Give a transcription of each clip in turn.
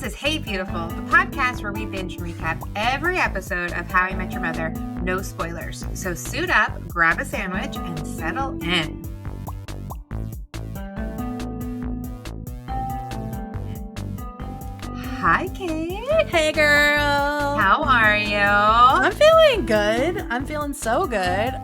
This is Hey Beautiful, the podcast where we binge and recap every episode of How I Met Your Mother. No spoilers. So suit up, grab a sandwich, and settle in. Hi, Kate. Hey, girl. How are you? I'm feeling good. I'm feeling so good.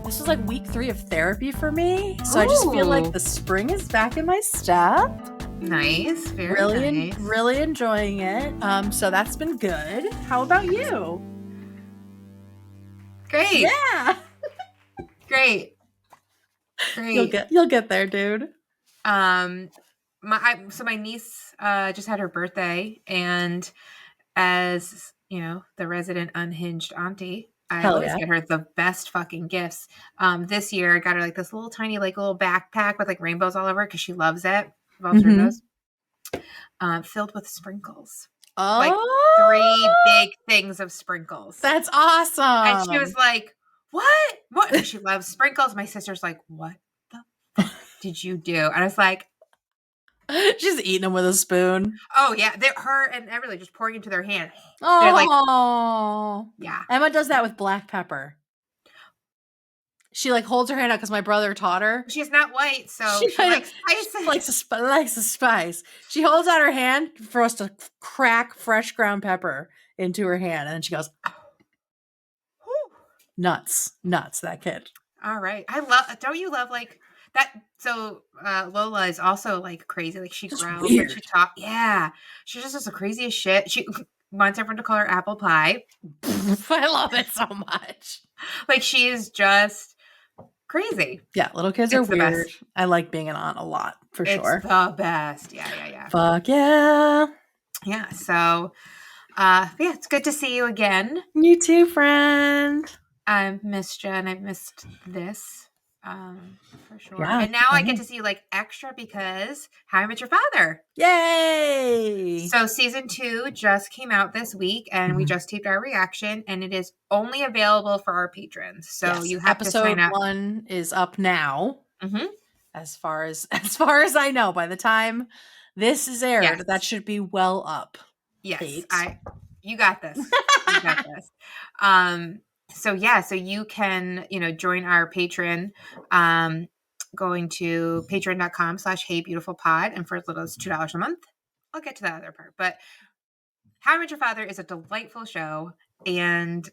This was like week 3 of therapy for me. So I just feel like the spring is back in my step. Nice. Very nice. Really enjoying it. So that's been good. How about you? Great. Yeah. Great. You'll get there, dude. My niece just had her birthday, and as you know, the resident unhinged auntie, I always get her the best fucking gifts. This year I got her like this little tiny little backpack with like rainbows all over it because she loves it. Loves rainbows. Filled with sprinkles. Oh, like 3 big things of sprinkles. That's awesome. And she was like, "What? What?" And she loves sprinkles. My sister's like, "What the fuck did you do?" And I was like, she's eating them with a spoon. Oh yeah, her and Everly just pouring into their hand. Oh, yeah. Emma does that with black pepper. She like holds her hand out because my brother taught her. She's not white, so she likes spices. She likes the spice. She holds out her hand for us to crack fresh ground pepper into her hand, and then she goes, nuts, that kid. All right, don't you love like that? So Lola is also like crazy. Like she growls, like she talks. Yeah, she just does the craziest shit. She wants everyone to call her apple pie. I love it so much. Like she is just crazy. Yeah, little kids are weird. I like being an aunt a lot, for sure. It's the best. Yeah. Fuck yeah. Yeah, so it's good to see you again. You too, friend. I've missed you and I've missed this. For sure. Yeah, and now I get to see you like extra because How I Met Your Father. Yay! So season 2 just came out this week and we just taped our reaction and it is only available for our patrons. So you have to sign up. Episode 1 is up now. As far as I know, by the time this is aired, that should be well up. Yes. Kate. You got this. You got this. So you can, join our Patreon, going to patreon.com/HeyBeautifulPod, and for as little as $2 a month. I'll get to that other part, but How I Met Your Father is a delightful show, and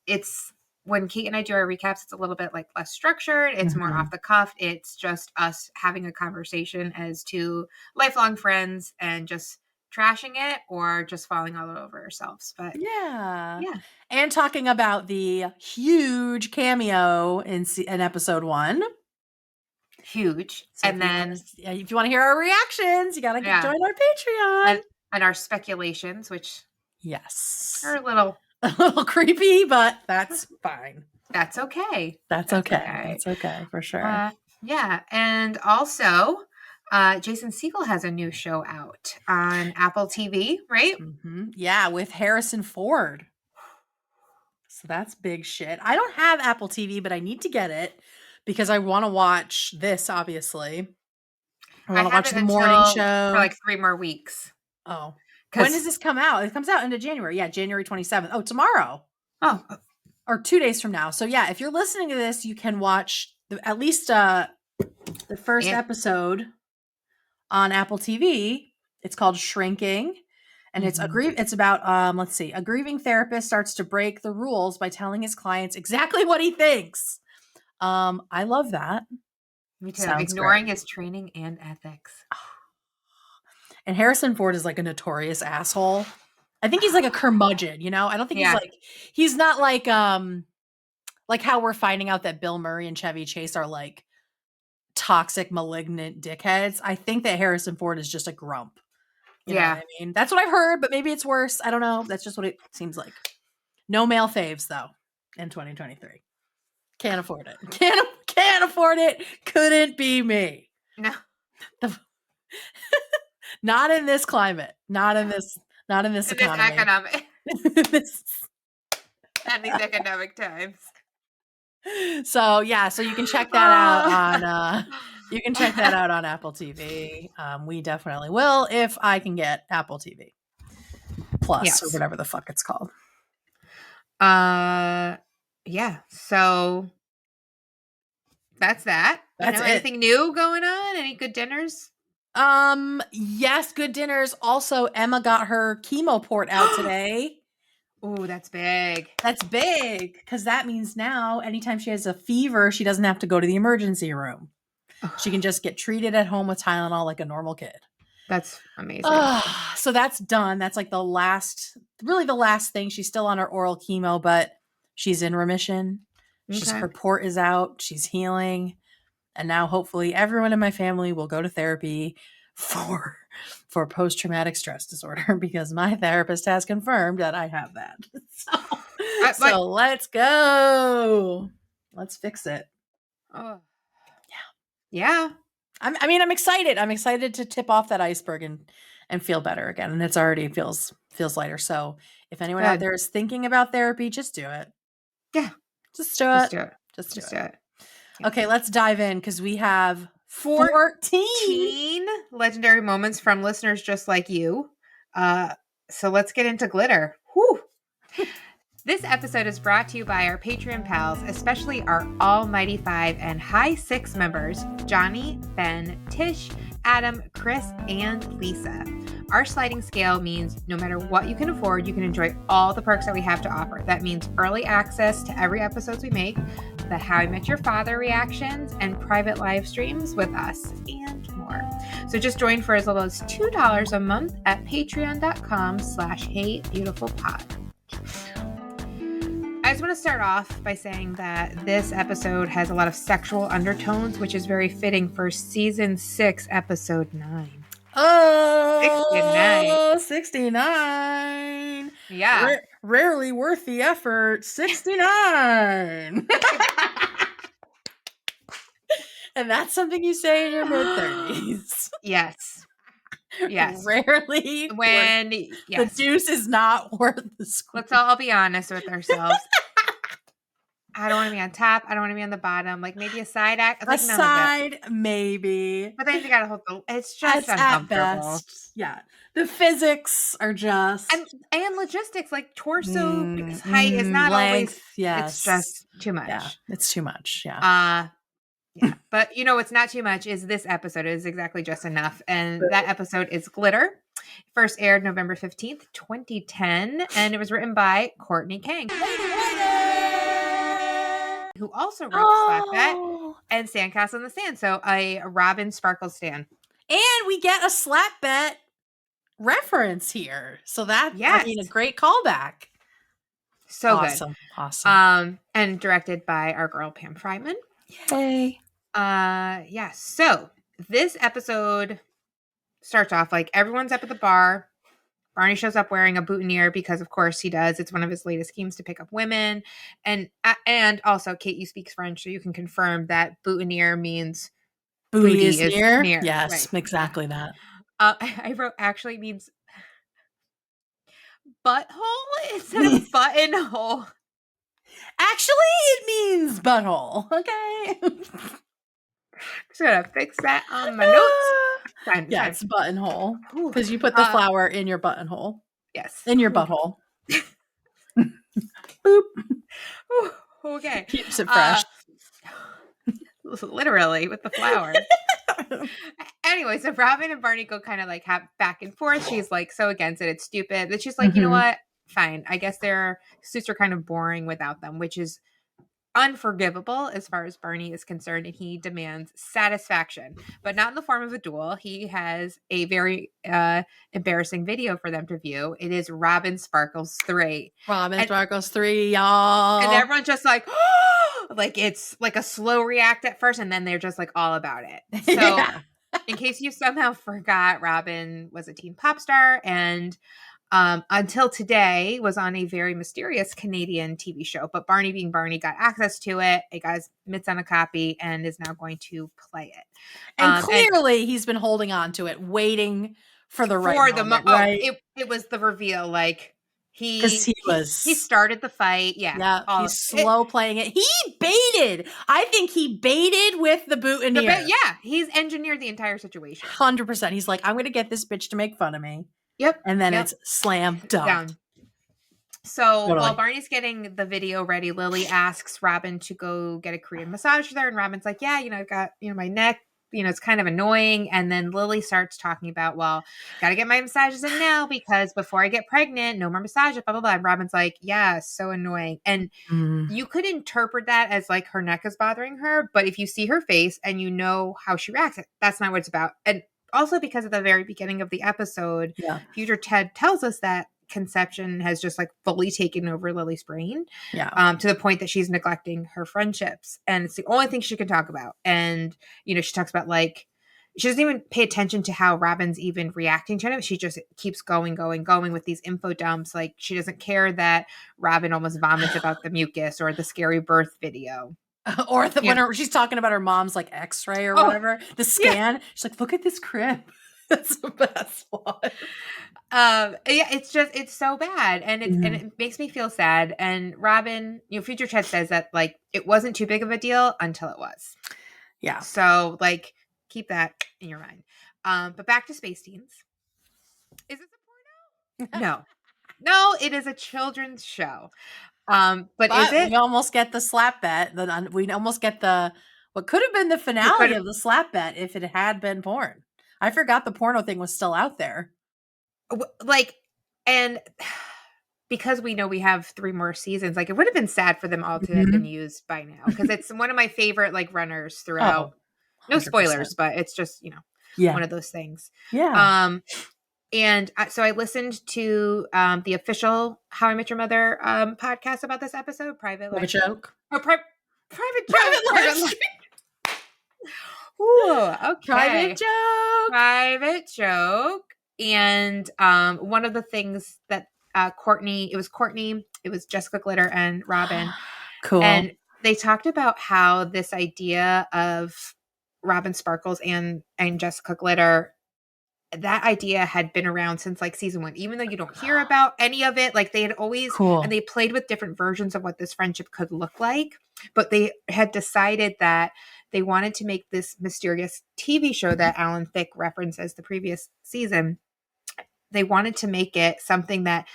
it's when Kate and I do our recaps, it's a little bit like less structured. It's more off the cuff. It's just us having a conversation as two lifelong friends and just trashing it or just falling all over ourselves. But yeah. And talking about the huge cameo in episode 1. Huge. So and then if you want to hear our reactions, you got to join our Patreon. And our speculations, which are a little creepy, but that's fine. That's okay. That's okay for sure. And also Jason Segel has a new show out on Apple TV, right? Yeah, with Harrison Ford. So that's big shit. I don't have Apple TV, but I need to get it because I want to watch this, obviously. I want to watch the morning show. For like 3 more weeks. Oh. When does this come out? It comes out into January. Yeah, January 27th. Oh, tomorrow. Oh. Or 2 days from now. So yeah, if you're listening to this, you can watch at least the first episode on Apple TV. It's called Shrinking. And it's about, a grieving therapist starts to break the rules by telling his clients exactly what he thinks. I love that. Me too. Ignoring his training and ethics. And Harrison Ford is like a notorious asshole. I think he's like a curmudgeon, I don't think he's not like how we're finding out that Bill Murray and Chevy Chase are like toxic, malignant dickheads. I think that Harrison Ford is just a grump. You know what I mean? That's what I've heard, but maybe it's worse. I don't know. That's just what it seems like. No male faves though in 2023. Can't afford it. Can't afford it. Couldn't be me. No. Not in this climate. Not in this economy. This and these economic times. So you can check that out You can check that out on Apple TV. We definitely will if I can get Apple TV Plus or Yes. whatever the fuck it's called. Yeah. So that's that. That's it. Anything new going on? Any good dinners? Yes, good dinners. Also, Emma got her chemo port out today. Oh, that's big. That's big because that means now anytime she has a fever, she doesn't have to go to the emergency room. She can just get treated at home with Tylenol like a normal kid. That's amazing. So that's done. That's like the last thing. She's still on her oral chemo, but she's in remission. Okay. Her port is out. She's healing. And now hopefully everyone in my family will go to therapy for post-traumatic stress disorder because my therapist has confirmed that I have that. So let's go. Let's fix it. Oh. Yeah. I'm excited. I'm excited to tip off that iceberg and feel better again. And it's already feels lighter. So if anyone out there is thinking about therapy, just do it. Yeah. Just do it. Just do it. Yeah. Okay, let's dive in because we have 14 legendary moments from listeners just like you. So let's get into glitter. Whew. This episode is brought to you by our Patreon pals, especially our Almighty 5 and High 6 members, Johnny, Ben, Tish, Adam, Chris, and Lisa. Our sliding scale means no matter what you can afford, you can enjoy all the perks that we have to offer. That means early access to every episode we make, the How I Met Your Father reactions, and private live streams with us, and more. So just join for as little as $2 a month at patreon.com/HeyBeautifulPod. I just want to start off by saying that this episode has a lot of sexual undertones, which is very fitting for season 6, episode 9. Oh, 69. Yeah. Rarely worth the effort. 69. And that's something you say in your mid-30s. Yes. Yes. Rarely. When the deuce is not worth the squeeze. Let's all be honest with ourselves. I don't want to be on top. I don't want to be on the bottom. Like maybe a side act. Like a side, maybe. But then you gotta hold the. It's just uncomfortable. At best. Yeah, the physics are just and logistics. Like torso height is not length, always. Yes, it's just too much. Yeah, it's too much. Yeah. Yeah. But what's not too much is this episode is exactly just enough, and that episode is Glitter. First aired November 15th, 2010, and it was written by Courtney Kang. Who also wrote Slap That and Sandcastle in the Sand. So a Robin Sparkle stan. And we get a Slap Bet reference here. So that, a great callback. So awesome. Good. Awesome. And directed by our girl, Pam Fryman. Yay. Yeah. So this episode starts off like everyone's up at the bar. Barney shows up wearing a boutonniere because, of course, he does. It's one of his latest schemes to pick up women. And also, Kate, you speak French, so you can confirm that boutonniere means booty is near. Yes, right. Exactly that. I wrote actually means butthole instead of buttonhole. Actually, it means butthole. Okay. Just gotta fix that on my notes. It's buttonhole because you put the flower in your buttonhole. Yes, in your butthole. Boop. Ooh, okay, keeps it fresh. Literally with the flower. Anyway, so Robin and Barney go kind of like have back and forth. She's like so against it, it's stupid. But she's like, you know what? Fine. I guess their suits are kind of boring without them, which is unforgivable as far as Barney is concerned, and he demands satisfaction, but not in the form of a duel. He has a very embarrassing video for them to view. It is Robin Sparkles 3. Sparkles 3, y'all. And everyone's just like, like it's like a slow react at first, and then they're just like all about it. So in case you somehow forgot, Robin was a teen pop star and until today was on a very mysterious Canadian TV show, but Barney being Barney got access to it. It got mitts on a copy and is now going to play it. And clearly he's been holding on to it, waiting for the right moment, right? It was the reveal, like 'Cause he He was started the fight. Yeah. yeah, All he's it, slow playing it. He baited. I think he baited with the boutonniere. yeah, he's engineered the entire situation. 100%. He's like, "I'm gonna get this bitch to make fun of me." Yep. And then Yep. it's slam dunk. Down. So while Totally. Barney's getting the video ready, Lily asks Robin to go get a Korean massage there. And Robin's like, yeah, I've got, my neck, it's kind of annoying. And then Lily starts talking about, well, got to get my massages in now because before I get pregnant, no more massages, blah, blah, blah. And Robin's like, yeah, so annoying. And you could interpret that as like her neck is bothering her. But if you see her face and you know how she reacts, that's not what it's about. And also because at the very beginning of the episode, Yeah. future Ted tells us that conception has just like fully taken over Lily's brain, to the point that she's neglecting her friendships, and it's the only thing she can talk about. And she talks about like she doesn't even pay attention to how Robin's even reacting to it. She just keeps going with these info dumps. Like she doesn't care that Robin almost vomits about the mucus or the scary birth video. Or when she's talking about her mom's like x-ray or whatever, the scan, yeah. She's like, look at this crib. That's the best one. Yeah, it's so bad, and it makes me feel sad. And Robin, future Chet says that like it wasn't too big of a deal until it was. Yeah. So like keep that in your mind. But back to Space Teens. Is this a porno? No, it is a children's show. But is it? We almost get the slap bet. We almost get what could have been the finale of the slap bet if it had been porn. I forgot the porno thing was still out there. Like, and because we know we have 3 more seasons, like it would have been sad for them all to have been used by now, because it's one of my favorite like runners throughout. No spoilers, but it's just one of those things. Yeah. And so I listened to the official How I Met Your Mother podcast about this episode, Private Joke. Oh, Private Joke. Ooh, okay. Private Joke. And one of the things that Courtney, it was Jessica Glitter and Robin. Cool. And they talked about how this idea of Robin Sparkles and Jessica Glitter, that idea had been around since like season 1, even though you don't hear about any of it. Like they had always, and they played with different versions of what this friendship could look like, but they had decided that they wanted to make this mysterious TV show that Alan Thicke references the previous season. They wanted to make it something that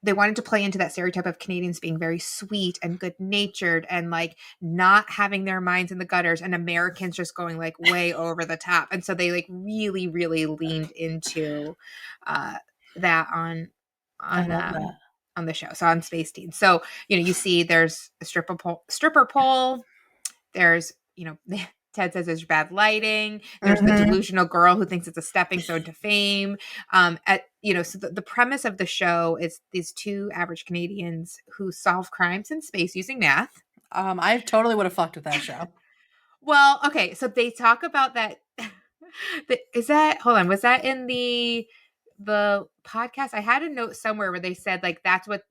they wanted to play into that stereotype of Canadians being very sweet and good natured and like not having their minds in the gutters, and Americans just going like way over the top. And so they like really, really leaned into that on the show. So on Space Teen. So, you see there's a stripper pole. There's, Ted says there's bad lighting. There's the delusional girl who thinks it's a stepping stone to fame. So the premise of the show is these 2 average Canadians who solve crimes in space using math. I totally would have fucked with that show. Well, okay. So they talk about that. Was that in the podcast? I had a note somewhere where they said like, that's what,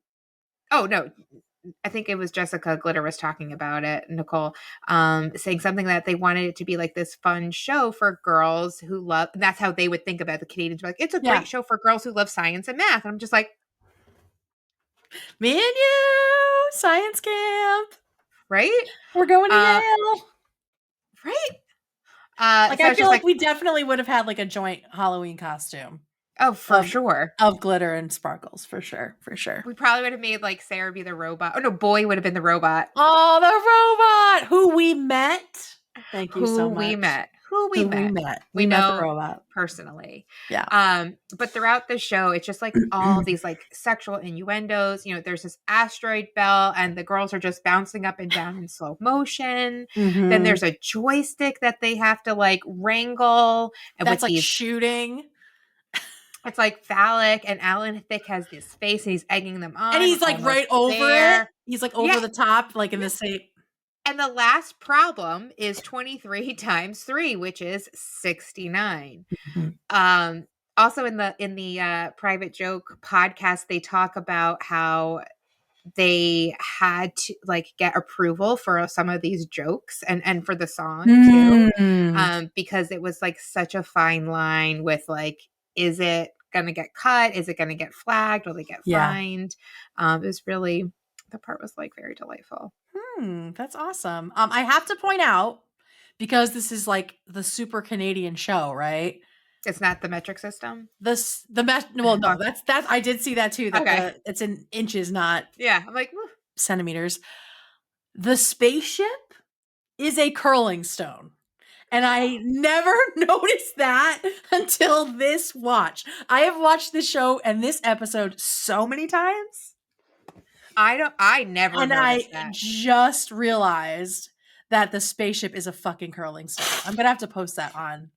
oh no, I think it was Jessica Glitter was talking about it, Nicole, saying something that they wanted it to be like this fun show for girls who love, and that's how they would think about the Canadians. Like, it's a great show for girls who love science and math. And I'm just like, me and you, science camp. Right? We're going to Yale. Right? I feel like we definitely would have had like a joint Halloween costume. Oh, for sure. Of glitter and sparkles, for sure. We probably would have made like Sarah be the robot. Oh no, Boy would have been the robot. Oh, the robot who we met. Thank you so much. Who we met. We met know the robot personally. Yeah. But throughout the show, it's just like all these like sexual innuendos. There's this asteroid belt, and the girls are just bouncing up and down in slow motion. Then there's a joystick that they have to like wrangle, and that's like shooting. It's like phallic, and Alan Thicke has this face, and he's egging them on. And he's like right over it. He's like over the top, like in the same. And the last problem is 23 times 3, which is 69. Also in the Private Joke podcast, they talk about how they had to like get approval for some of these jokes and for the song too, because it was like such a fine line with like, is it going to get cut? Is it going to get flagged? Will they get Yeah. fined? It was really, the part was like very delightful. That's awesome. I have to point out, because this is like the super Canadian show, right? It's not the metric system. Well, no, that's I did see that too. That Okay. it's in inches, not I'm like, woo. centimeters. The spaceship is a curling stone. And I never noticed that until this watch. I have watched this show and this episode so many times. I never And noticed I that. just realized that the spaceship is a fucking curling stone. I'm going to have to post that on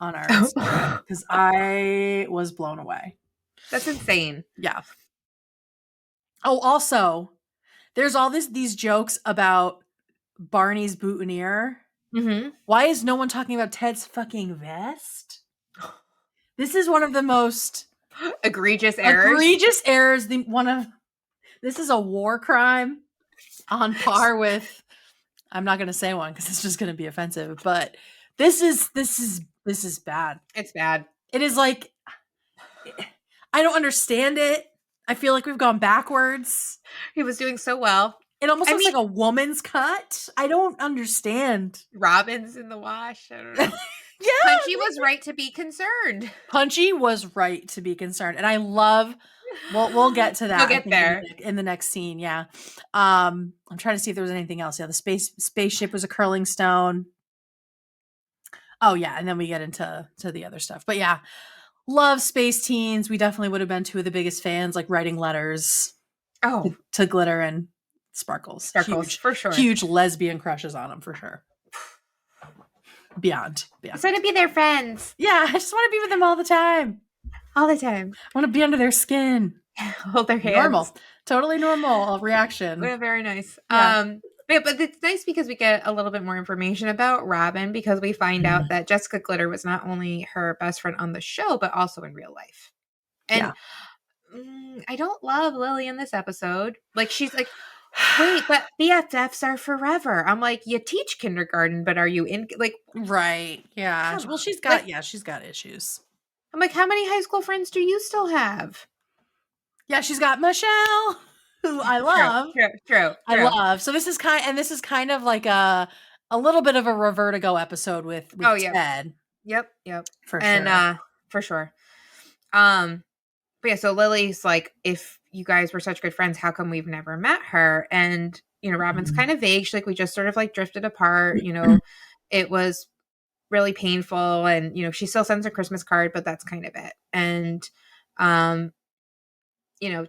our Instagram because I was blown away. That's insane. Yeah. Oh, also, there's all these jokes about Barney's boutonniere. Mm-hmm. Why is no one talking about Ted's fucking vest? This is one of the most egregious errors. This is a war crime on par with, I'm not going to say one because it's just going to be offensive, but this is bad. It's bad. It is like, I don't understand it. I feel like we've gone backwards. He was doing so well. It almost looks like a woman's cut. I don't understand. Robin's in the wash. I don't know. Yeah. Punchy was right to be concerned. Punchy was right to be concerned. And I love, we'll get to that. We'll get there. In the next scene. Yeah. I'm trying to see if there was anything else. Yeah. The spaceship was a curling stone. Oh yeah. And then we get into the other stuff, but yeah, love Space Teens. We definitely would have been two of the biggest fans, like writing letters to Glitter and Sparkles. Huge, for sure. Huge lesbian crushes on them for sure. Beyond. I just want to be their friends. Yeah, I just want to be with them all the time. All the time. I want to be under their skin. Hold their hands. Normal. Totally normal reaction. Yeah, very nice. Yeah. But it's nice because we get a little bit more information about Robin, because we find out that Jessica Glitter was not only her best friend on the show, but also in real life. And I don't love Lily in this episode. Like, she's like, wait, but BFFs are forever. I'm like, you teach kindergarten, but are you in, like, right? Yeah. Well, she's got issues. I'm like, how many high school friends do you still have? Yeah, she's got Michelle, who I love. True. I love. So this is kind of like a little bit of a Revertigo episode with Ted. Yep. For sure. And for sure. But yeah, so Lily's like, if you guys were such good friends, how come we've never met her? And, you know, Robin's kind of vague. She's like, we just sort of like drifted apart. You know, it was really painful. And, you know, she still sends a Christmas card, but that's kind of it. And, you know,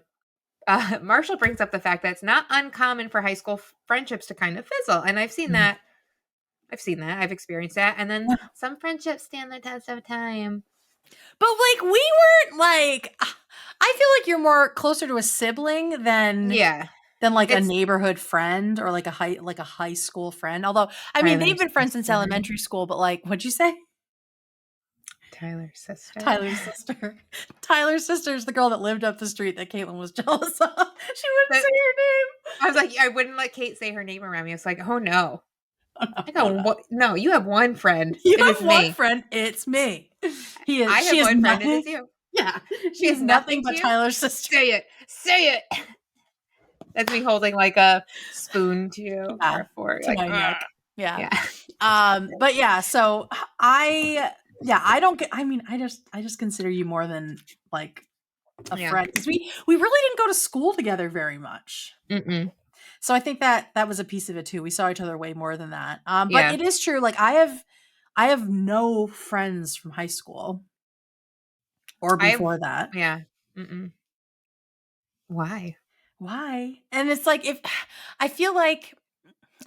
Marshall brings up the fact that it's not uncommon for high school friendships to kind of fizzle. And I've seen that. I've experienced that. And then some friendships stand the test of time. But like, we weren't like, I feel like you're more closer to a sibling than like a neighborhood friend or like a high school friend. Although, I mean, they've been friends since elementary school, but like, what'd you say? Tyler's sister. Tyler's sister is the girl that lived up the street that Caitlin was jealous of. She wouldn't say her name. I was like, I wouldn't let Kate say her name around me. I was like, oh no. No, you have one friend. You have one friend. It's me. She has one friend. It is you. Yeah. She has nothing but Tyler's sister. Say it. That's me holding like a spoon to you or a fork. To my neck. Yeah. But yeah, so I just consider you more than like a friend, because we really didn't go to school together very much. So I think that was a piece of it too. We saw each other way more than that. But it is true. Like, I have no friends from high school or before that. Yeah. Why? And it's like, if I feel like,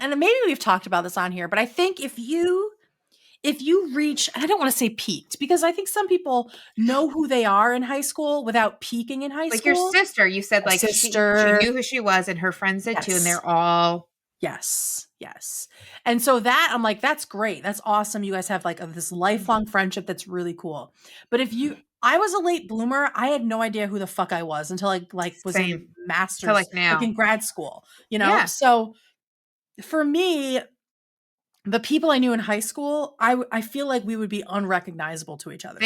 and maybe we've talked about this on here, but I think if you reach, and I don't want to say peaked, because I think some people know who they are in high school without peaking in high school. Like your sister, you said, like, she knew who she was, and her friends did too, and they're all. Yes. And so that, I'm like, that's great. That's awesome. You guys have like this lifelong friendship. That's really cool. But I was a late bloomer. I had no idea who the fuck I was until I was in master's, like now, like in grad school, you know? Yeah. So for me, the people I knew in high school, I feel like we would be unrecognizable to each other.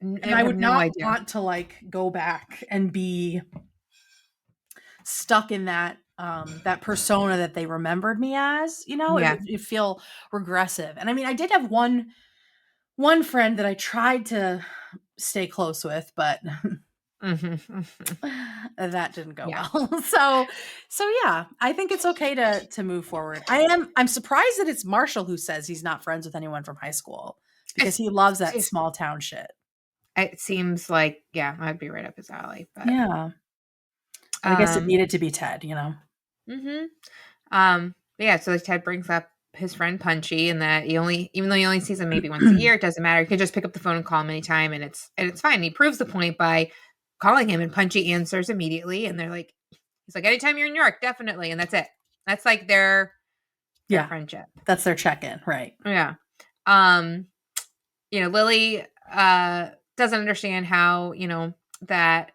And I I have would no not idea. want to like go back and be stuck in that persona that they remembered me as, you know, Yeah. it feel regressive. And I mean, I did have one friend that I tried to stay close with, but Mhm. that didn't go Yeah. well. So yeah, I think it's okay to move forward. I'm surprised that it's Marshall who says he's not friends with anyone from high school because It's he loves that just small town shit. it seems like, yeah, I'd be right up his alley, but, Yeah. But I guess it um needed to be Ted, you know? mhm. Yeah, so like Ted brings up his friend Punchy and that he only even though he only sees him maybe once a year, it doesn't matter. He can just pick up the phone and call him anytime and it's fine. He proves the point by calling him and Punchy answers immediately and they're like he's like, "Anytime you're in New York, definitely." And that's it. That's like their Yeah. friendship. That's their check-in, right. Yeah. Um, Lily doesn't understand how, that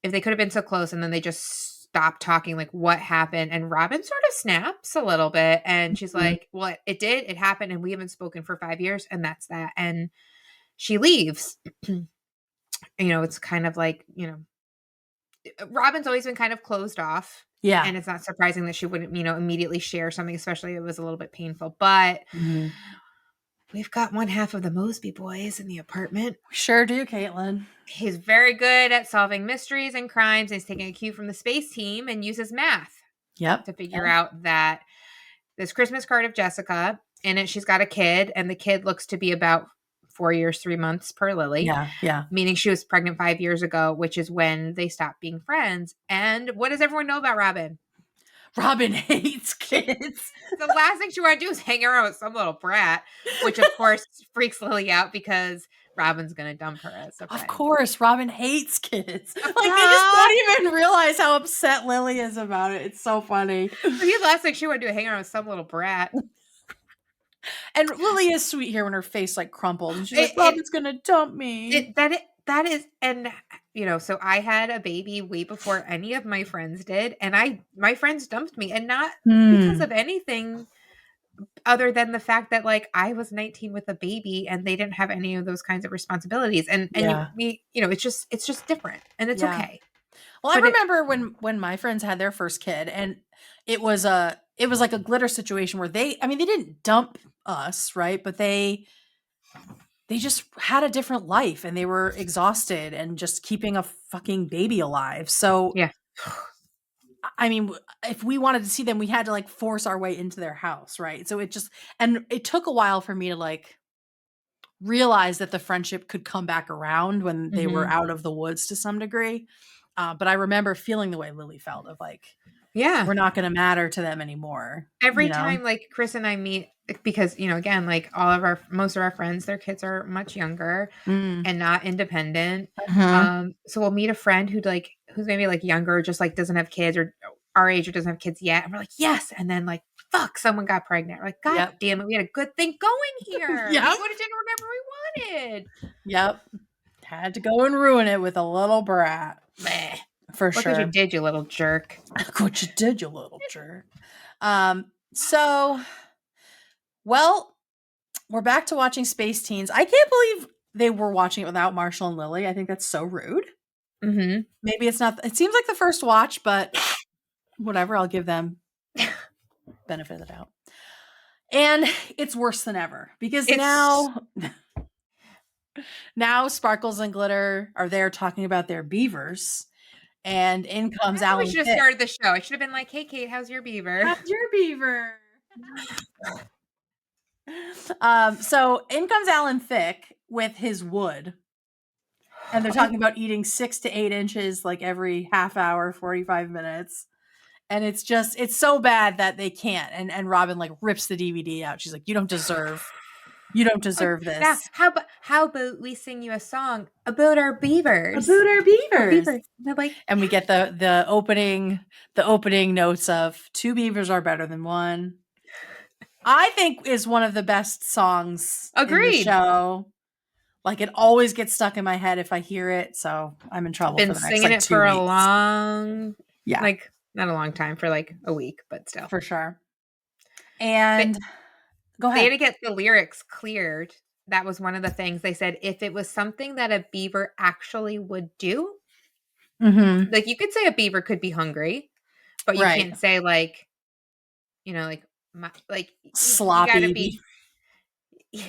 if they could have been so close and then they just stopped talking, like what happened. And Robin sort of snaps a little bit and she's Mhm. like, well, it did, it happened, and we haven't spoken for 5 years, and that's that. And she leaves. It's kind of like, Robin's always been kind of closed off. Yeah. And it's not surprising that she wouldn't, immediately share something, especially if it was a little bit painful. But Mhm. we've got one half of the Mosby boys in the apartment. We sure do, Caitlin. He's very good at solving mysteries and crimes. And he's taking a cue from the space team and uses math Yep. to figure Yep. out that this Christmas card of Jessica, in it, she's got a kid, and the kid looks to be about 4 years, 3 months per Lily, Yeah. Yeah. meaning she was pregnant 5 years ago, which is when they stopped being friends. And what does everyone know about Robin? Robin hates kids. The last thing she want to do is hang around with some little brat, which of course freaks Lily out because Robin's going to dump her as a Of friend. course, Robin hates kids. Of Like, they just course. don't even realize how upset Lily is about it. It's so funny. The last thing she want to do is hang around with some little brat. And Lily is sweet here when her face like crumples and she's like, It, it, Robin's gonna dump me. that is, and so I had a baby way before any of my friends did, and my friends dumped me, and not because of anything other than the fact that like I was 19 with a baby and they didn't have any of those kinds of responsibilities, and Yeah. it's just different, and it's Yeah. okay. Well, I But remember when my friends had their first kid and it was like a glitter situation where they didn't dump us, right? But they just had a different life and they were exhausted and just keeping a fucking baby alive. So, yeah, I mean, if we wanted to see them, we had to like force our way into their house, right? So and it took a while for me to like realize that the friendship could come back around when they were hmm out of the woods to some degree. But I remember feeling the way Lily felt of like, yeah. we're not going to matter to them anymore, you Every know? time like Chris and I meet, because again, like most of our friends, their kids are much younger Mm. and not independent. Mhm. So we'll meet a friend who's maybe like younger, just like doesn't have kids, or our age, or doesn't have kids yet, and we're like, yes. And then like, fuck, someone got pregnant. We're like, God Yep. damn it, we had a good thing going here. We Yep. would have done whatever we wanted. Yep. Had to go and ruin it with a little brat. Meh. For Look what you sure. did, you little jerk. Look what you did, you little jerk. So, well, we're back to watching Space Teens. I can't believe they were watching it without Marshall and Lily. I think that's so rude. Mm-hmm. Maybe it seems like the first watch, but whatever, I'll give them benefit of the doubt. And it's worse than ever because It's now Sparkles and Glitter are there talking about their beavers, and in comes we Alan should have Thicke. started the show. I should have been like, hey Kate, how's your beaver? How's your beaver? So in comes Alan Thicke with his wood. And they're talking about eating 6 to 8 inches like every half hour, 45 minutes. And it's so bad that they can't. And Robin like rips the DVD out. She's like, you don't deserve Like, now, this. how about we sing you a song about our beavers? About our beavers. And they're like, And we get the opening notes of two beavers are better than one. I think is one of the best songs in the agreed. show. Like it always gets stuck in my head if I hear it, so I'm in trouble Been for the next singing like it 2 for a weeks. long, Yeah, like not a long time, for like a week, but still. for sure. And They, go they had ahead. to get the lyrics cleared that was one of the things they said, if it was something that a beaver actually would do, Mhm. like, you could say a beaver could be hungry, but you Right. can't say, like, like, you gotta Sloppy be. Yeah,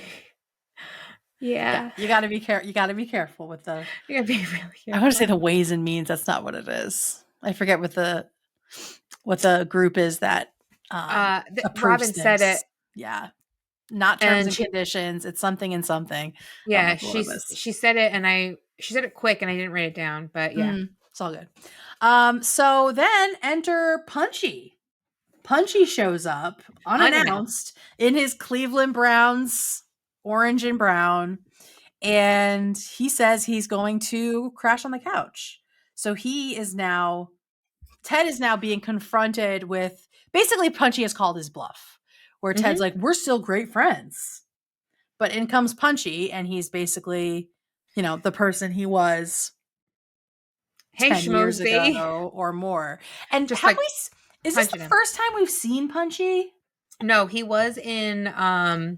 Yeah. you gotta be you gotta be careful with the You gotta be really I wanna say careful. the ways and means, that's not what it is. I forget what the group is that, approves Robin said things. it, Yeah. Not terms and and conditions, it's something and something. I don't yeah, remember what it was. she said it, and she said it quick, and I didn't write it down, but yeah. It's all good. So then enter Punchy. Punchy shows up Unannounced. unannounced in his Cleveland Browns orange and brown, and he says he's going to crash on the couch. So Ted is now being confronted with basically Punchy has called his bluff, where Ted's Mhm. like, we're still great friends. But in comes Punchy, and he's basically, the person he was Hey, 10 years schmoozy. ago or more. And Just, like, is this the punching him. first time we've seen Punchy? No, he was in, uh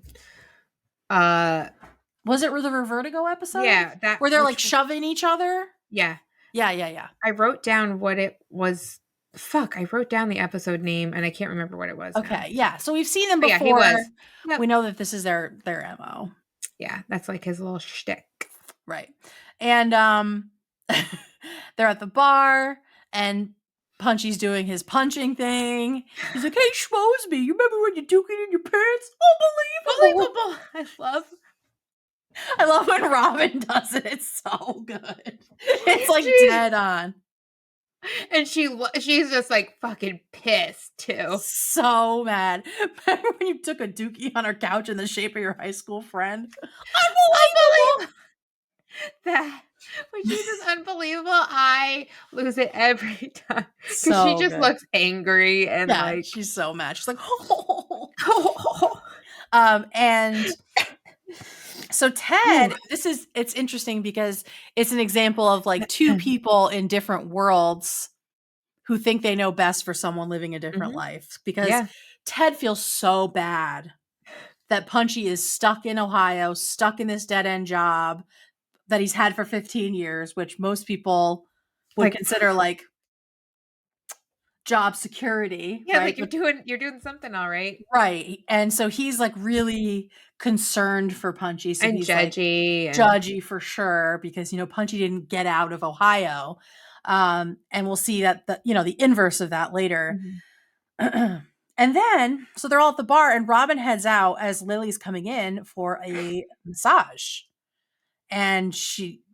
Was it the Vertigo episode yeah, that where they're like which shoving each other? yeah. Yeah, yeah, yeah. I wrote down what it was. Fuck, I wrote down the episode name, and I can't remember what it was now. Okay, yeah. So we've seen them But yeah, he before. was. Yep. We know that this is their MO. Yeah, that's like his little shtick. Right. And they're at the bar and Punchy's doing his punching thing. He's like, "Hey, Schmosby, you remember when you took it in your pants? Unbelievable!" Unbelievable. I love when Robin does it. It's so good. It's like dead on. And she's just like fucking pissed too. So mad. Remember when you took a dookie on her couch in the shape of your high school friend? Unbelievable. That when she says unbelievable, I lose it every time because she So just good. looks angry and Yeah, like she's so mad. She's like, oh. And so Ted, it's interesting because it's an example of like two people in different worlds who think they know best for someone living a different life, because Yeah. Ted feels so bad that Punchy is stuck in Ohio, stuck in this dead end job that he's had for 15 years, which most people would Like, consider like job security, yeah, right? like But you're doing something all right. right. And so he's like really concerned for Punchy. So And he's like judgy and judgy for sure, because, Punchy didn't get out of Ohio. And we'll see that the inverse of that later. And then, so they're all at the bar and Robin heads out as Lily's coming in for a massage. And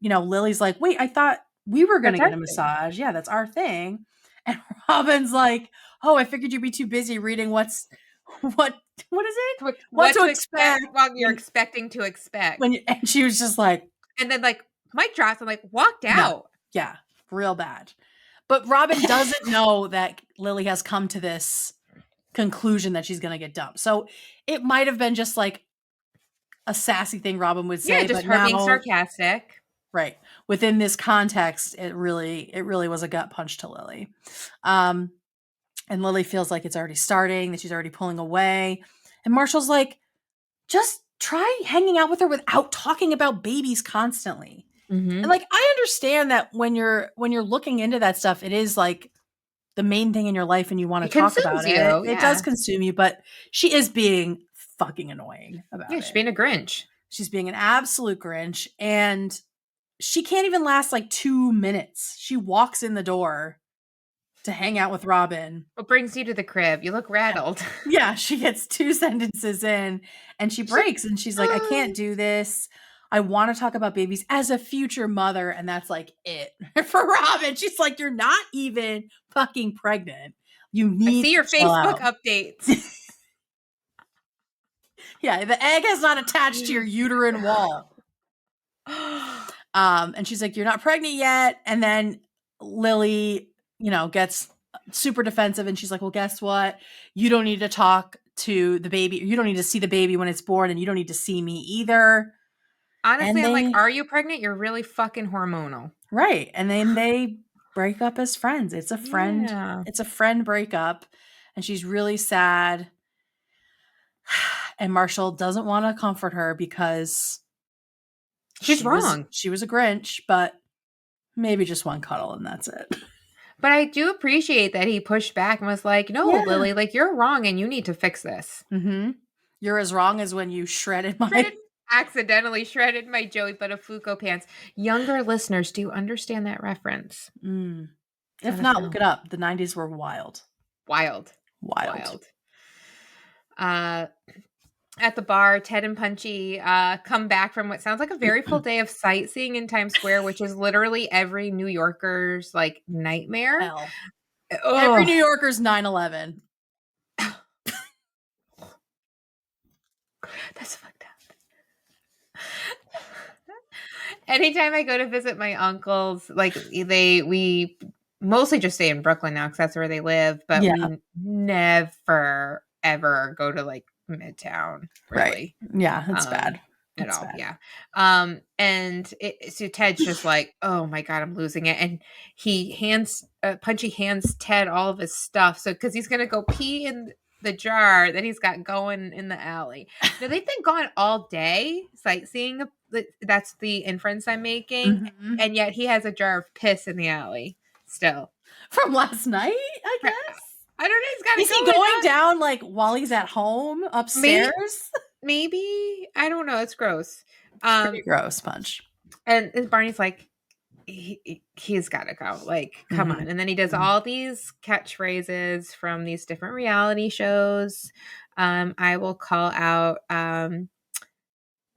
Lily's like, wait, I thought we were going to that's get our a thing. massage. Yeah, that's our thing. And Robin's like, oh, I figured you'd be too busy reading what is it? What What to to expect expect while you're expecting to expect. and she was just like, And then like Mike drops and like walked no, out. yeah, real bad. But Robin doesn't know that Lily has come to this conclusion that she's going to get dumped. So it might have been just like a sassy thing Robin would say, Yeah, just but her being now, sarcastic. right, within this context, it really was a gut punch to Lily. And Lily feels like it's already starting, that she's already pulling away. And Marshall's like, just try hanging out with her without talking about babies constantly. And like, I understand that when you're looking into that stuff, it is like the main thing in your life and you want to talk about it. You, It does consume you, but she is being fucking annoying about it. She's being a Grinch. She's being an absolute Grinch. And she can't even last like 2 minutes. She walks in the door to hang out with Robin. What brings you to the crib? You look rattled. Yeah, she gets 2 sentences in and she breaks and she's like, I can't do this. I want to talk about babies as a future mother. And that's like it for Robin. She's like, you're not even fucking pregnant. You need I see your to chill Facebook out. updates. Yeah, the egg has not attached to your uterine wall. And she's like, you're not pregnant yet. And then Lily, gets super defensive and she's like, well, guess what? You don't need to talk to the baby. You don't need to see the baby when it's born and you don't need to see me either. Honestly, I'm like, are you pregnant? You're really fucking hormonal. Right. And then they break up as friends. It's a friend. Yeah. It's a friend breakup. And she's really sad. And Marshall doesn't want to comfort her because She's wrong. She was a Grinch, but maybe just one cuddle and that's it. But I do appreciate that he pushed back and was like, no, Yeah. Lily, like, you're wrong and you need to fix this. Mm-hmm. You're as wrong as when you Accidentally shredded my Joey Buttafuoco pants. Younger listeners, do you understand that reference? If not, look it up. The 90s were wild. Wild. Wild. At the bar, Ted and Punchy come back from what sounds like a very full day of sightseeing in Times Square, which is literally every New Yorker's like nightmare. Hell. Every New Yorker's 9/11. That's fucked up. Anytime I go to visit my uncles, like we mostly just stay in Brooklyn now because that's where they live, but we never ever go to like Midtown, really. Right. Yeah, it's bad. At all. Bad. Yeah. And so Ted's just like, oh my God, I'm losing it. And Punchy hands Ted all of his stuff. So, cause he's going to go pee in the jar that he's got going in the alley. Now they've been gone all day sightseeing. That's the inference I'm making. Mm-hmm. And yet he has a jar of piss in the alley still. From last night, I guess. I don't know. He's got to Is he going down like while he's at home upstairs? Maybe. I don't know. It's gross. Pretty gross, Punch. And Barney's like, he's got to go. Like, come on. And then he does all these catchphrases from these different reality shows. I will call out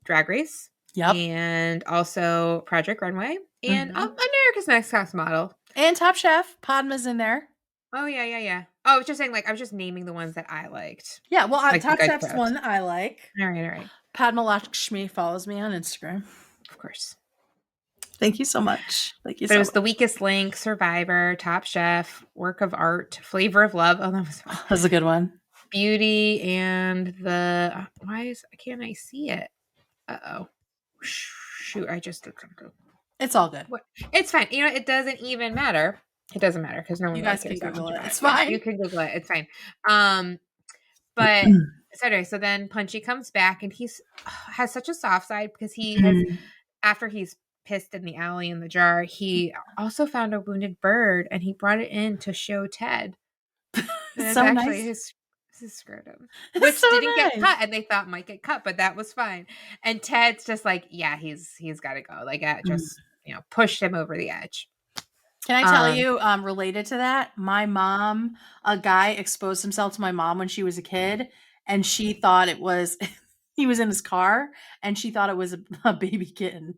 Drag Race. Yep. And also Project Runway. And America's Next Top Model. And Top Chef. Padma's in there. Oh, yeah. Oh, I was just saying, like, I was just naming the ones that I liked. Yeah, well, like Top Chef's one that I like. All right. Padma Lakshmi follows me on Instagram. Of course. Thank you so much. It was The Weakest Link, Survivor, Top Chef, Work of Art, Flavor of Love. Oh, that was a good one. Beauty and the... can't I see it? Uh-oh. Shoot, I just did something. It's all good. It's fine. You know, it doesn't even matter. It doesn't matter because no one cares. You guys can Google it. It's fine. You can Google it. It's fine. But so anyway, so then Punchy comes back and he's has such a soft side because he has, after he's pissed in the alley in the jar, he also found a wounded bird and he brought it in to show Ted. And it's so actually nice. his scrotum, which didn't get cut, and they thought might get cut, but that was fine. And Ted's just like, yeah, he's got to go. Like, just pushed him over the edge. Can I tell you, related to that, my mom, a guy exposed himself to my mom when she was a kid, and she thought it was, he was in his car, and she thought it was a baby kitten.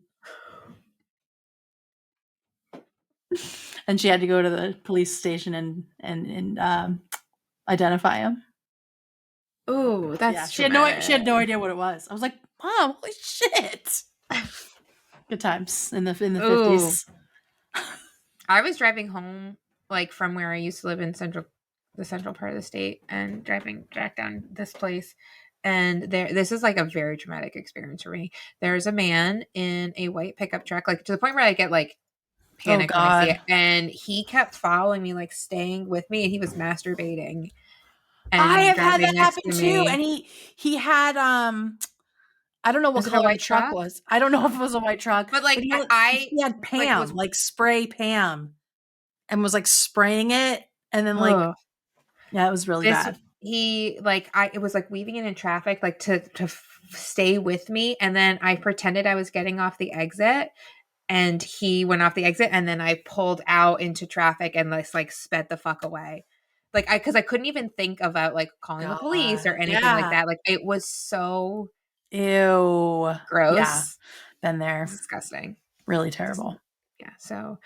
And she had to go to the police station and identify him. Oh, that's she had no idea what it was. I was like, Mom, holy shit. Good times in the 50s. I was driving home, like, from where I used to live in the central part of the state, and driving back down this place. And this is like a very traumatic experience for me. There's a man in a white pickup truck, like to the point where I get like panic when I see it. And he kept following me, like staying with me, and he was masturbating. And I have had that happen too. And he had I don't know what color the truck was. I don't know if it was a white truck. But like he had Pam, like spray Pam, and was like spraying it, and then like it was really bad. He it was like weaving in traffic, like to stay with me, and then I pretended I was getting off the exit, and he went off the exit, and then I pulled out into traffic and like sped the fuck away. Like because I couldn't even think about like calling the police or anything like that. Like it was so ew, gross. Yeah. Been there. Disgusting. Really terrible. Yeah. So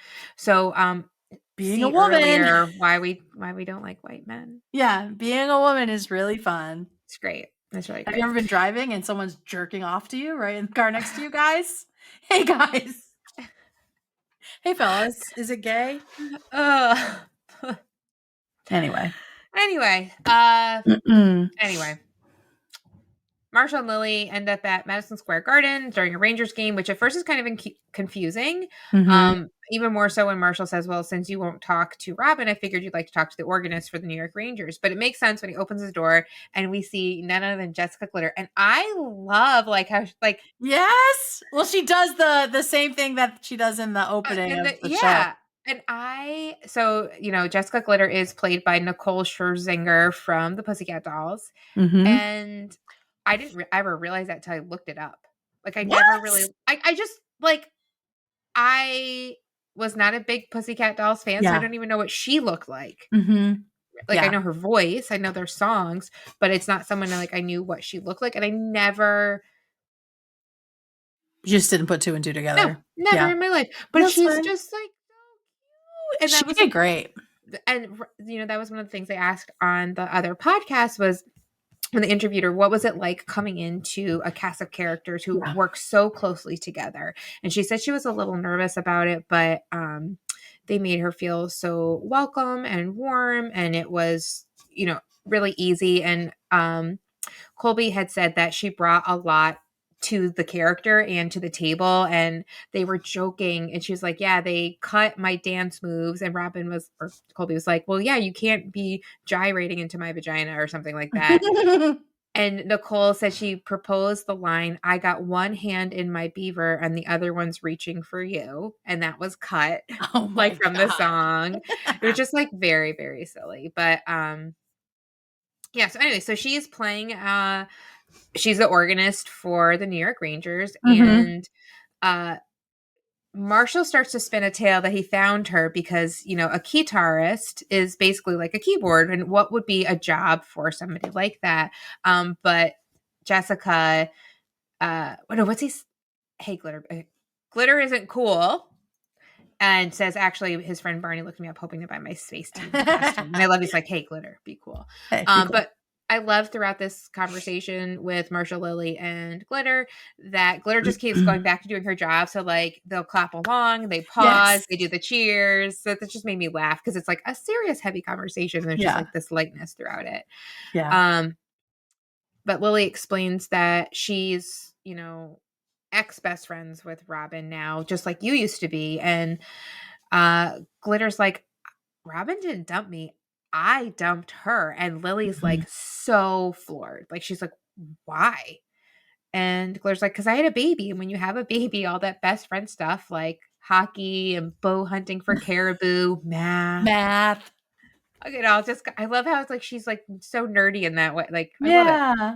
being a woman, why we don't like white men. Yeah, being a woman is really fun. It's great. It's really great. Have you ever been driving and someone's jerking off to you right in the car next to you, guys? Hey guys. Hey fellas, is it gay? Anyway. Marshall and Lily end up at Madison Square Garden during a Rangers game, which at first is kind of confusing. even more so when Marshall says, well, since you won't talk to Robin, I figured you'd like to talk to the organist for the New York Rangers. But it makes sense when he opens his door and we see none other than Jessica Glitter. And I love like how like Yes. Well, she does the same thing that she does in the opening and of the show. yeah. And so, Jessica Glitter is played by Nicole Scherzinger from the Pussycat Dolls. Mm-hmm. And I didn't ever realize that till I looked it up. Like I What? never really, I just like, I was not a big Pussycat Dolls fan, so I Yeah. don't even know what she looked like. Mm-hmm. Like I Yeah. know her voice, I know their songs, but it's not someone like I knew what she looked like, and I never, You just didn't put two and two no, together. never Yeah. in my life. But That's she's fine. just like so cute, and She that was did like, great. and that was one of the things I asked on the other podcast was when they interviewed her, what was it like coming into a cast of characters who Yeah. work so closely together? And she said she was a little nervous about it, but they made her feel so welcome and warm, and it was, really easy. And Colby had said that she brought a lot to the character and to the table, and they were joking, and she was like, yeah, they cut my dance moves, and Colby was like, well, yeah, you can't be gyrating into my vagina or something like that. And Nicole said she proposed the line, I got one hand in my beaver and the other one's reaching for you. And that was cut Oh like my from the God. song. It was just like very, very silly. But yeah, so anyway, so she's the organist for the New York Rangers, Mm-hmm. and uh Marshall starts to spin a tale that he found her because, a guitarist is basically like a keyboard, and what would be a job for somebody like that? But Jessica, no, what's he? Hey, Glitter, Glitter isn't cool, and says actually his friend Barney looked me up hoping to buy my space team costume. And I love he's like, hey, Glitter, be cool. Hey, be cool. But I love throughout this conversation with Marshall, Lily, and Glitter that Glitter just keeps going back to doing her job. So like they'll clap along, they pause, Yes. they do the cheers. So that just made me laugh because it's like a serious, heavy conversation. And there's just Yeah. like this lightness throughout it. Yeah. But Lily explains that she's, ex best friends with Robin now, just like you used to be. And Glitter's like, Robin didn't dump me. I dumped her. And Lily's Mhm. like so floored. Like she's like, why? And Glitter's like, because I had a baby. And when you have a baby, all that best friend stuff like hockey and bow hunting for caribou, Math. I love how it's like she's like so nerdy in that way. Like, I love it. Yeah.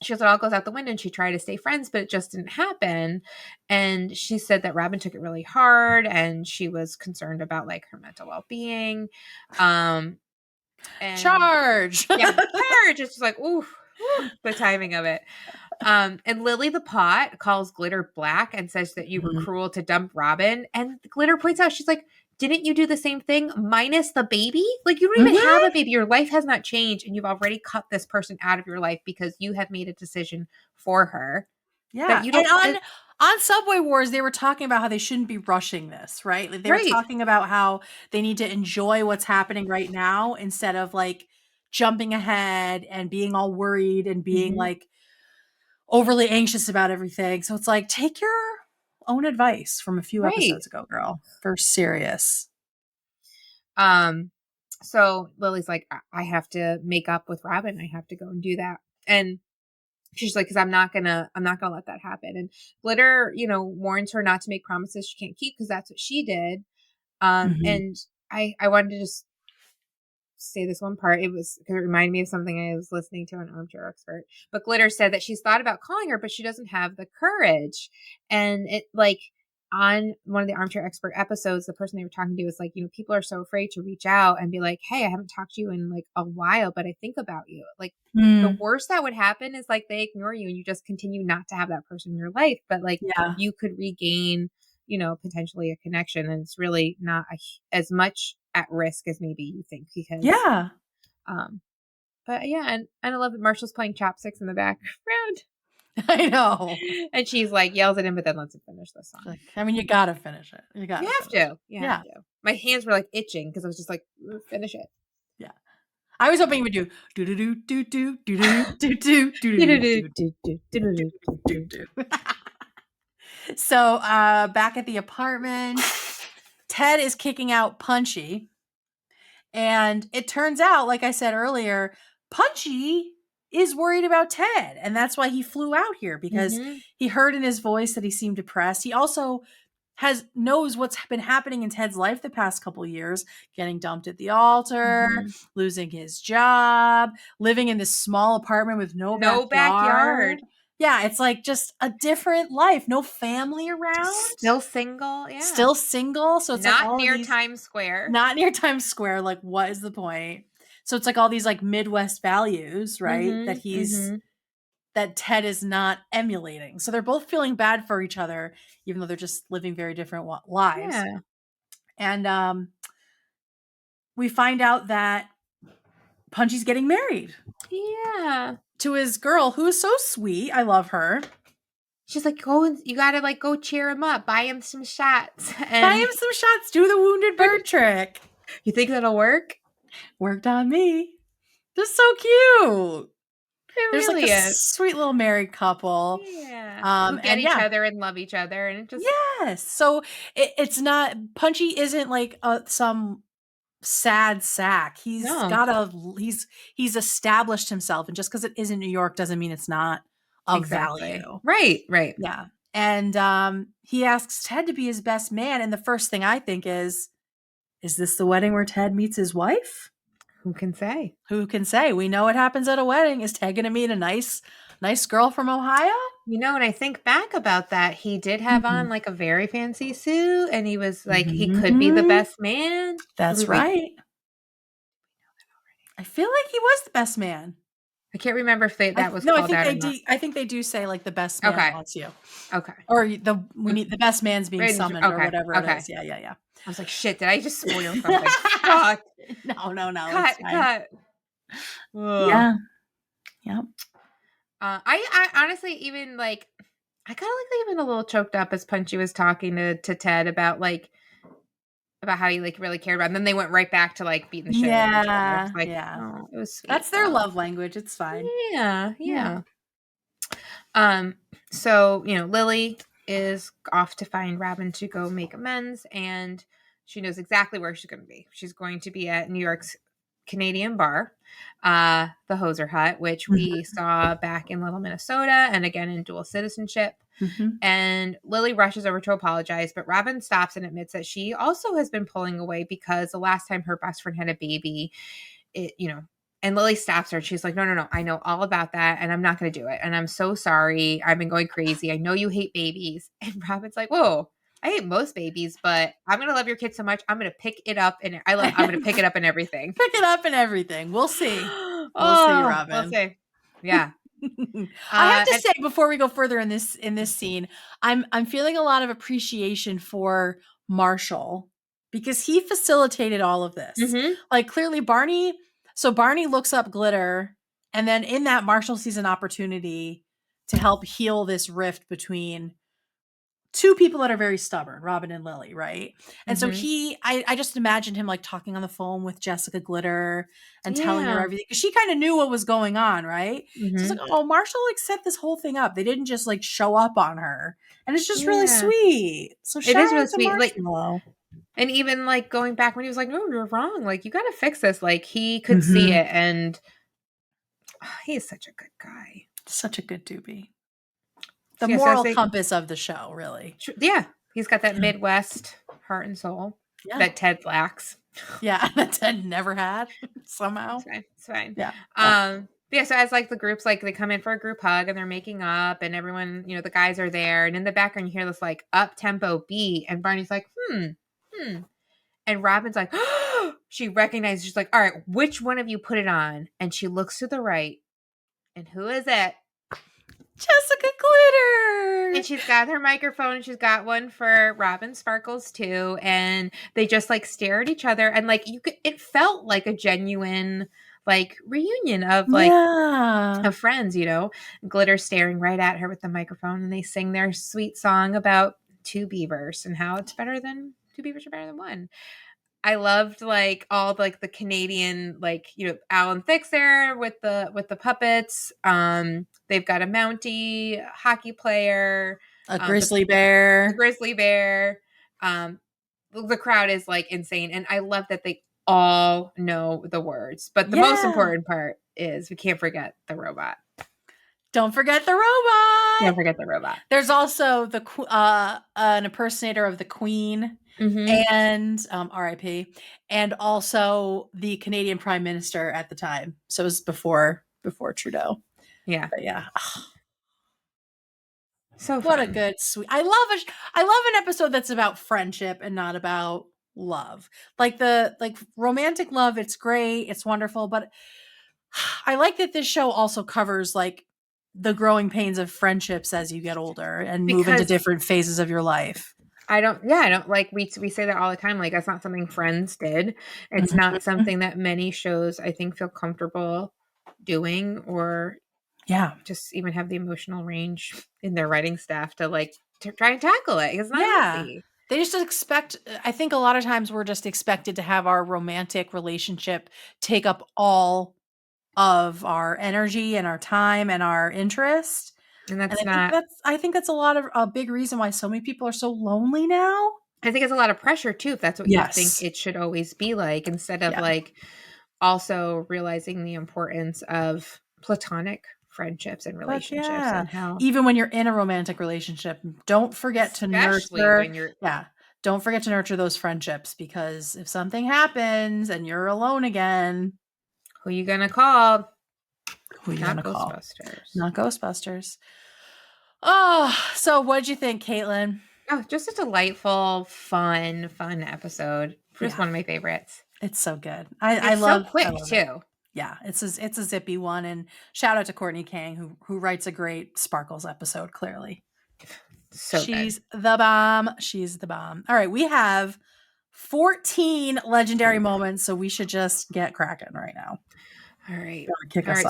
She goes, it all goes out the window, and she tried to stay friends, but it just didn't happen. And she said that Robin took it really hard and she was concerned about like her mental well-being. And Charge. yeah, charge. It's just like, oof, the timing of it. And Lily the Pot calls Glitter black and says that you were Mhm. cruel to dump Robin. And Glitter points out, she's like, didn't you do the same thing minus the baby? Like, you don't even have a baby. Your life has not changed, and you've already cut this person out of your life because you have made a decision for her. Yeah. That you And don't. on Subway Wars, they were talking about how they shouldn't be rushing this, right? Like they were Right. talking about how they need to enjoy what's happening right now instead of like jumping ahead and being all worried and being Mm-hmm. like overly anxious about everything. So it's like take your own advice from a few Right. episodes ago, girl. For serious. So Lily's like, I have to make up with Robin. I have to go and do that. And she's like, because I'm not gonna let that happen. And Glitter, warns her not to make promises she can't keep because that's what she did. Mhm. And I wanted to just say this one part. It was because it reminded me of something I was listening to an armchair expert. But Glitter said that she's thought about calling her, but she doesn't have the courage. And it like on one of the armchair expert episodes, the person they were talking to was like, people are so afraid to reach out and be like, hey, I haven't talked to you in like a while, but I think about you. Like the Mm. worst that would happen is like they ignore you and you just continue not to have that person in your life. But like Yeah. you could regain, potentially a connection, and it's really not as much at risk as maybe you think because Yeah. um but yeah, and I love that Marshall's playing chopsticks in the background. I know. And she's like yells at him but then lets him finish the song. Like, I mean, you gotta finish it. You You gotta have finish to. it. You have Yeah. to. My hands were like itching because I was just like, finish it. Yeah. I was hoping you would do do do do do do do do do do do do do do. So back at the apartment, Ted is kicking out Punchy. And it turns out, like I said earlier, Punchy is worried about Ted. And that's why he flew out here, because he heard in his voice that he seemed depressed. He also knows what's been happening in Ted's life the past couple years, getting dumped at the altar, losing his job, living in this small apartment with no backyard. Yeah, it's like just a different life. No family around. Still single. Yeah. Still single. So it's not like all near these, Times Square. Not near Times Square. Like, what is the point? So it's like all these like Midwest values, right? That Ted is not emulating. So they're both feeling bad for each other, even though they're just living very different lives. Yeah. And we find out that Punchy's getting married. Yeah. To his girl, who is so sweet. I love her. She's like, you gotta like go cheer him up, buy him some shots. Buy him some shots, do the wounded bird trick. You think that'll work? Worked on me. Just so cute. There's really like a sweet little married couple. Yeah. Who get each other and love each other. And it just. Yes. So it's not, Punchy isn't like some sad sack. He's he's established himself. And just because it isn't New York doesn't mean it's not of value. Right. Yeah. And he asks Ted to be his best man. And the first thing I think is this the wedding where Ted meets his wife? Who can say? Who can say? We know what happens at a wedding. Is Ted going to meet a nice girl from Ohio? You know, and I think back about that, he did have on like a very fancy suit, and he was like, he could be the best man. That's right. I feel like he was the best man. I can't remember if that was called out. I think they do say like the best man wants you. Okay. Or we need the best man's being summoned or whatever it is. Yeah. I was like, shit, did I just spoil something? Fuck. No. Cut. Yeah. Yep. I honestly even like, I kind of like even a little choked up as Punchy was talking to Ted about how he like really cared about him. And then they went right back to like beating the shit out of each other. Like, oh, it was sweet. That's their love language. It's fine. Yeah. So, you know, Lily is off to find Robin to go make amends, and she knows exactly where she's going to be. She's going to be at New York's Canadian bar, the Hoser Hut, which we saw back in Little Minnesota and again in Dual Citizenship. And Lily rushes over to apologize, but Robin stops and admits that she also has been pulling away because the last time her best friend had a baby, and Lily stops her and she's like, no, I know all about that and I'm not going to do it. And I'm so sorry. I've been going crazy. I know you hate babies. And Robin's like, whoa, I hate most babies, but I'm going to love your kid so much. I'm going to pick it up and I'm going to pick it up and everything. Pick it up and everything. We'll see. We'll see, Robin. We'll see. Yeah. I have to say before we go further in this scene, I'm feeling a lot of appreciation for Marshall because he facilitated all of this. Like clearly Barney looks up Glitter, and then in that Marshall sees an opportunity to help heal this rift between two people that are very stubborn, Robin and Lily, right? And so I just imagined him like talking on the phone with Jessica Glitter and telling her everything. She kind of knew what was going on, right? So it's like, oh, Marshall like set this whole thing up. They didn't just like show up on her. And it's just really sweet. So it is really sweet. Like, and even like going back when he was like, no, you're wrong. Like, you got to fix this. Like, he could see it. And he is such a good guy. Such a good doobie. The moral compass of the show, really. Yeah. He's got that Midwest heart and soul that Ted lacks. Yeah. That Ted never had somehow. It's fine. Yeah. Yeah. So as like the groups, like they come in for a group hug and they're making up and everyone, the guys are there. And in the background, you hear this like up tempo beat. And Barney's like, And Robin's like, she recognizes, she's like, all right, which one of you put it on? And she looks to the right. And who is it? Jessica Glitter. And she's got her microphone and she's got one for Robin Sparkles too. And they just like stare at each other. And like it felt like a genuine like reunion of like of friends, Glitter staring right at her with the microphone, and they sing their sweet song about two beavers and how it's better than two beavers are better than one. I loved like all like the Canadian, like, Alan Thicke's there with the puppets. They've got a Mountie hockey player, a grizzly bear. The grizzly bear. the crowd is like insane. And I love that they all know the words. But the most Yeah. important part is we can't forget the robot. Don't forget the robot. Can't forget the robot. There's also an impersonator of the Queen and RIP, and also the Canadian Prime Minister at the time. So it was before Trudeau. Yeah. But yeah. So what fun. a good sweet. I love an episode that's about friendship and not about love. Like romantic love, it's great, it's wonderful, but I like that this show also covers like the growing pains of friendships as you get older and move into different phases of your life. I don't like, we say that all the time. Like, that's not something Friends did. It's not something that many shows, I think, feel comfortable doing, or just even have the emotional range in their writing staff to like to try and tackle it. It's not easy. They just expect, I think a lot of times we're just expected to have our romantic relationship take up all of our energy and our time and our interest. And that's I think that's a big reason why so many people are so lonely now. I think it's a lot of pressure too, if that's what you think it should always be like, instead of like also realizing the importance of platonic friendships and relationships and how even when you're in a romantic relationship, don't forget to nurture when you're don't forget to nurture those friendships, because if something happens and you're alone again, who you gonna call? Not Ghostbusters. Oh, so what'd you think, Caitlin? Oh, just a delightful, fun episode. Just one of my favorites. It's so good. I love so quick too. It. Yeah, it's a zippy one, and shout out to Courtney Kang who writes a great Sparkles episode. Clearly, she's the bomb. She's the bomb. All right, we have 14 legendary moments, so we should just get cracking right now. All right.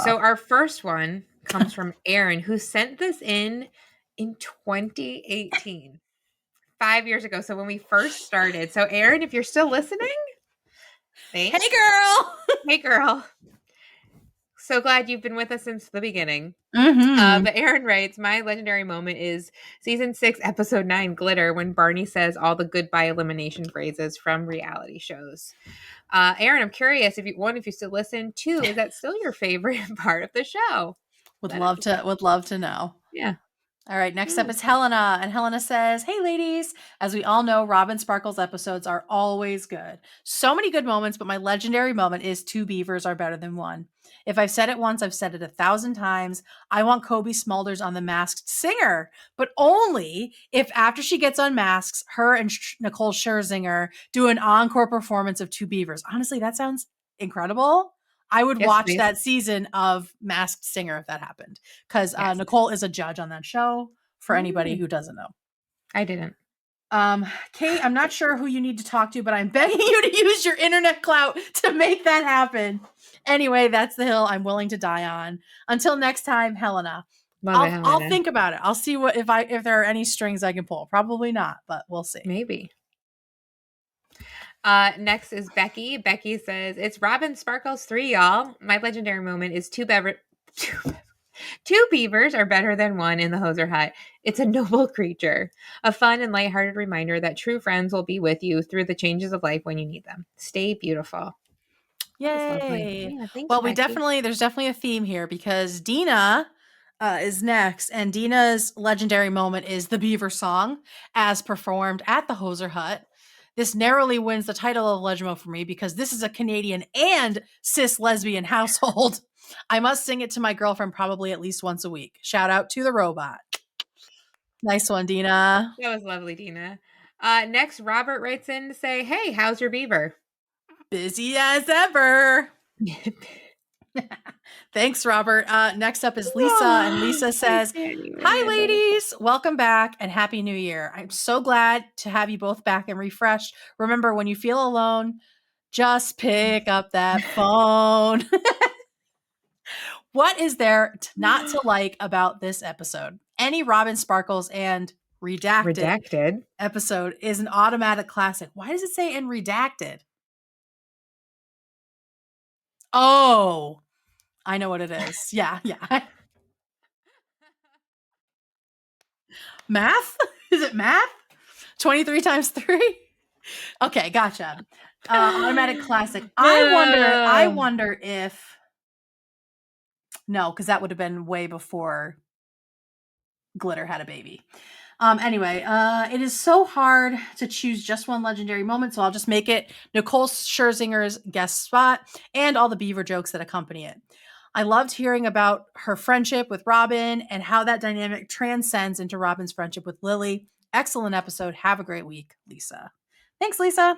So our first one comes from Aaron, who sent this in 2018, 5 years ago. So when we first started. So Aaron, if you're still listening, thanks. Hey girl. So glad you've been with us since the beginning. But Aaron writes, my legendary moment is season 6, episode 9, Glitter, when Barney says all the goodbye elimination phrases from reality shows. Aaron, I'm curious if you still listen. 2, is that still your favorite part of the show? Would love to know. Yeah. All right, next up is Helena, and Helena says, hey ladies, as we all know, Robin Sparkles episodes are always good. So many good moments, but my legendary moment is 2 beavers are better than 1. If I've said it once, I've said it 1,000 times. I want Kobe Smulders on The Masked Singer, but only if after she gets unmasked, her and Nicole Scherzinger do an encore performance of 2 beavers. Honestly, that sounds incredible. I would watch that season of Masked Singer if that happened, because Nicole is a judge on that show, for anybody who doesn't know. I didn't. Kate, I'm not sure who you need to talk to, but I'm begging you to use your internet clout to make that happen. Anyway, that's the hill I'm willing to die on. Until next time, Helena. I'll think about it. I'll see if there are any strings I can pull. Probably not, but we'll see. Maybe. Next is Becky. Becky says, it's Robin Sparkles 3, y'all. My legendary moment is 2 beavers are better than 1 in the Hoser Hut. It's a noble creature. A fun and lighthearted reminder that true friends will be with you through the changes of life when you need them. Stay beautiful. Yay. Yeah, thanks, well, Becky. There's definitely a theme here, because Dina is next, and Dina's legendary moment is the Beaver Song, as performed at the Hoser Hut. This narrowly wins the title of Legimo for me, because this is a Canadian and cis lesbian household. I must sing it to my girlfriend probably at least once a week. Shout out to the robot. Nice one, Dina. That was lovely, Dina. Next, Robert writes in to say, hey, how's your beaver? Busy as ever. Thanks, Robert. Next up is Lisa, and Lisa says, hi, ladies. Welcome back and Happy New Year. I'm so glad to have you both back and refreshed. Remember, when you feel alone, just pick up that phone. What is there not to like about this episode? Any Robin Sparkles and Redacted episode is an automatic classic. Why does it say in Redacted? Oh, I know what it is. Yeah. Math? Is it math? 23 times 3? Okay, gotcha. Automatic classic. I No. wonder if no, because that would have been way before Glitter had a baby. Anyway, it is so hard to choose just one legendary moment, so I'll just make it Nicole Scherzinger's guest spot and all the beaver jokes that accompany it. I loved hearing about her friendship with Robin and how that dynamic transcends into Robin's friendship with Lily. Excellent episode. Have a great week, Lisa. Thanks, Lisa.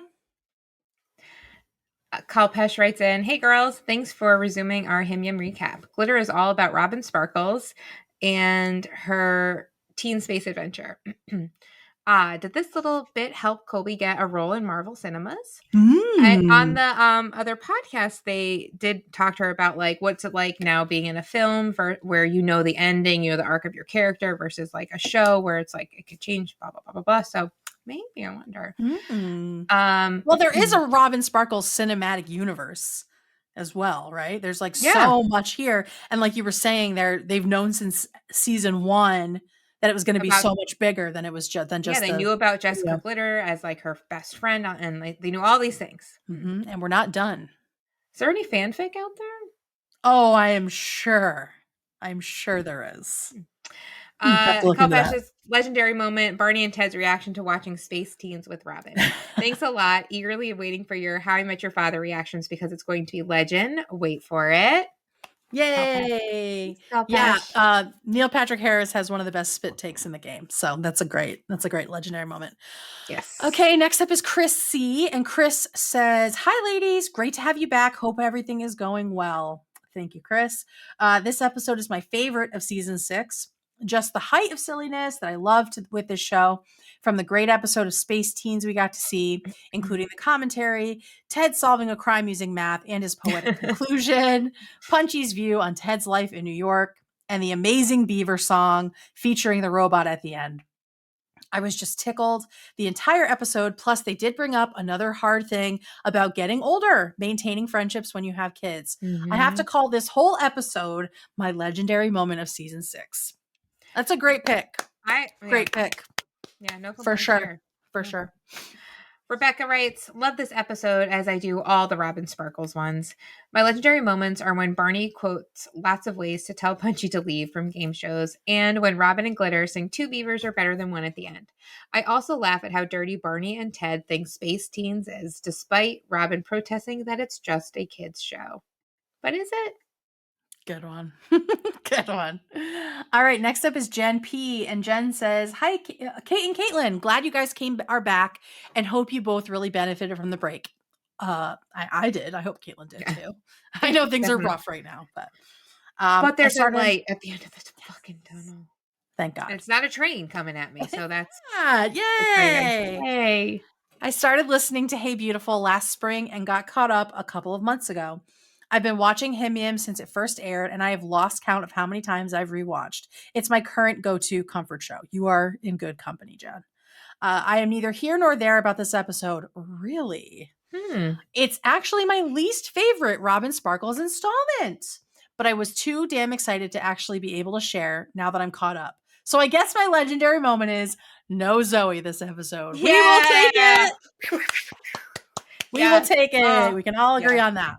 Kalpesh writes in, "Hey girls, thanks for resuming our HIMYM recap. Glitter is all about Robin Sparkles and her teen space adventure. Did this little bit help Colby get a role in Marvel Cinemas?" On the other podcast, they did talk to her about like what's it like now being in a film where you know the ending, you know the arc of your character versus like a show where it's like it could change, blah blah blah blah blah. So maybe I wonder. Well, there is a Robin Sparkles cinematic universe as well, right? There's like Yeah. so much here, and like you were saying, they've known since season 1 that it was going to be About so much bigger than it was than Yeah, just they the knew about Jessica yeah. Glitter as like her best friend, and like they knew all these things. And we're not done. Is there any fanfic out there? Oh, I am sure. I'm sure there is. Have to look into that. Kalpesh's legendary moment: Barney and Ted's reaction to watching Space Teens with Robin. Thanks a lot. Eagerly waiting for your How I Met Your Father reactions because it's going to be legend. Wait for it. Yay! Kalpesh. Yeah, Neil Patrick Harris has one of the best spit takes in the game, so that's a great legendary moment. Yes. Okay, next up is Chris C, and Chris says, "Hi, ladies. Great to have you back. Hope everything is going well." Thank you, Chris. This episode is my favorite of season 6. Just the height of silliness that I loved with this show. From the great episode of Space Teens we got to see, including the commentary, Ted solving a crime using math and his poetic conclusion, Punchy's view on Ted's life in New York, and the amazing Beaver song featuring the robot at the end. I was just tickled the entire episode. Plus, they did bring up another hard thing about getting older, maintaining friendships when you have kids. I have to call this whole episode my legendary moment of season 6. That's a great pick. Great pick. Yeah, no complaints for sure. here. For sure. Rebecca writes, "Love this episode as I do all the Robin Sparkles ones. My legendary moments are when Barney quotes lots of ways to tell Punchy to leave from game shows, and when Robin and Glitter sing two beavers are better than one at the end. I also laugh at how dirty Barney and Ted think Space Teens is, despite Robin protesting that it's just a kid's show. But is it?" Good one. Good one. All right. Next up is Jen P. And Jen says, "Hi, Kate and Caitlin. Glad you guys are back and hope you both really benefited from the break." I did. I hope Caitlin did too. I know things are rough right now, but there's a light at the end of this fucking tunnel. Thank God. And it's not a train coming at me, so that's yay! Yay! I started listening to Hey Beautiful last spring and got caught up a couple of months ago. I've been watching HIMYM since it first aired, and I have lost count of how many times I've rewatched. It's my current go-to comfort show. You are in good company, Jen. I am neither here nor there about this episode. Really? It's actually my least favorite Robin Sparkles installment, but I was too damn excited to actually be able to share now that I'm caught up. So I guess my legendary moment is no Zoe this episode. Yeah! We will take it. We will take it. We can all agree on that.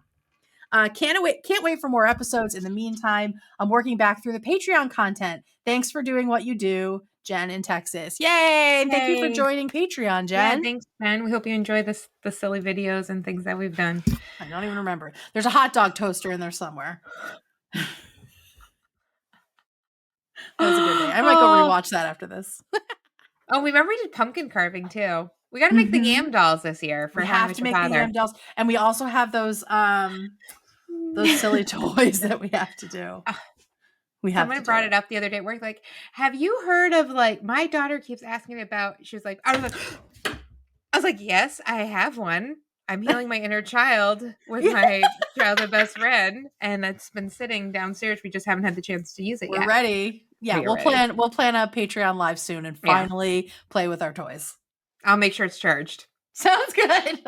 Can't wait for more episodes. In the meantime, I'm working back through the Patreon content. Thanks for doing what you do, Jen in Texas. Yay! And thank you for joining Patreon, Jen. Yeah, thanks, Jen. We hope you enjoy the silly videos and things that we've done. I don't even remember. There's a hot dog toaster in there somewhere. That was a good day. I might go rewatch that after this. Remember we did pumpkin carving too. We got to make the Yam dolls this year. We have to make the Yam dolls, and we also have those silly toys that we have to do. Someone brought it up the other day at work. Like, have you heard of like my daughter keeps asking me about? She was like, I was like, yes, I have one. I'm healing my inner child with my childhood best friend, and it's been sitting downstairs. We just haven't had the chance to use it yet. We're ready. Yeah, we'll plan a Patreon live soon and finally play with our toys. I'll make sure it's charged. Sounds good.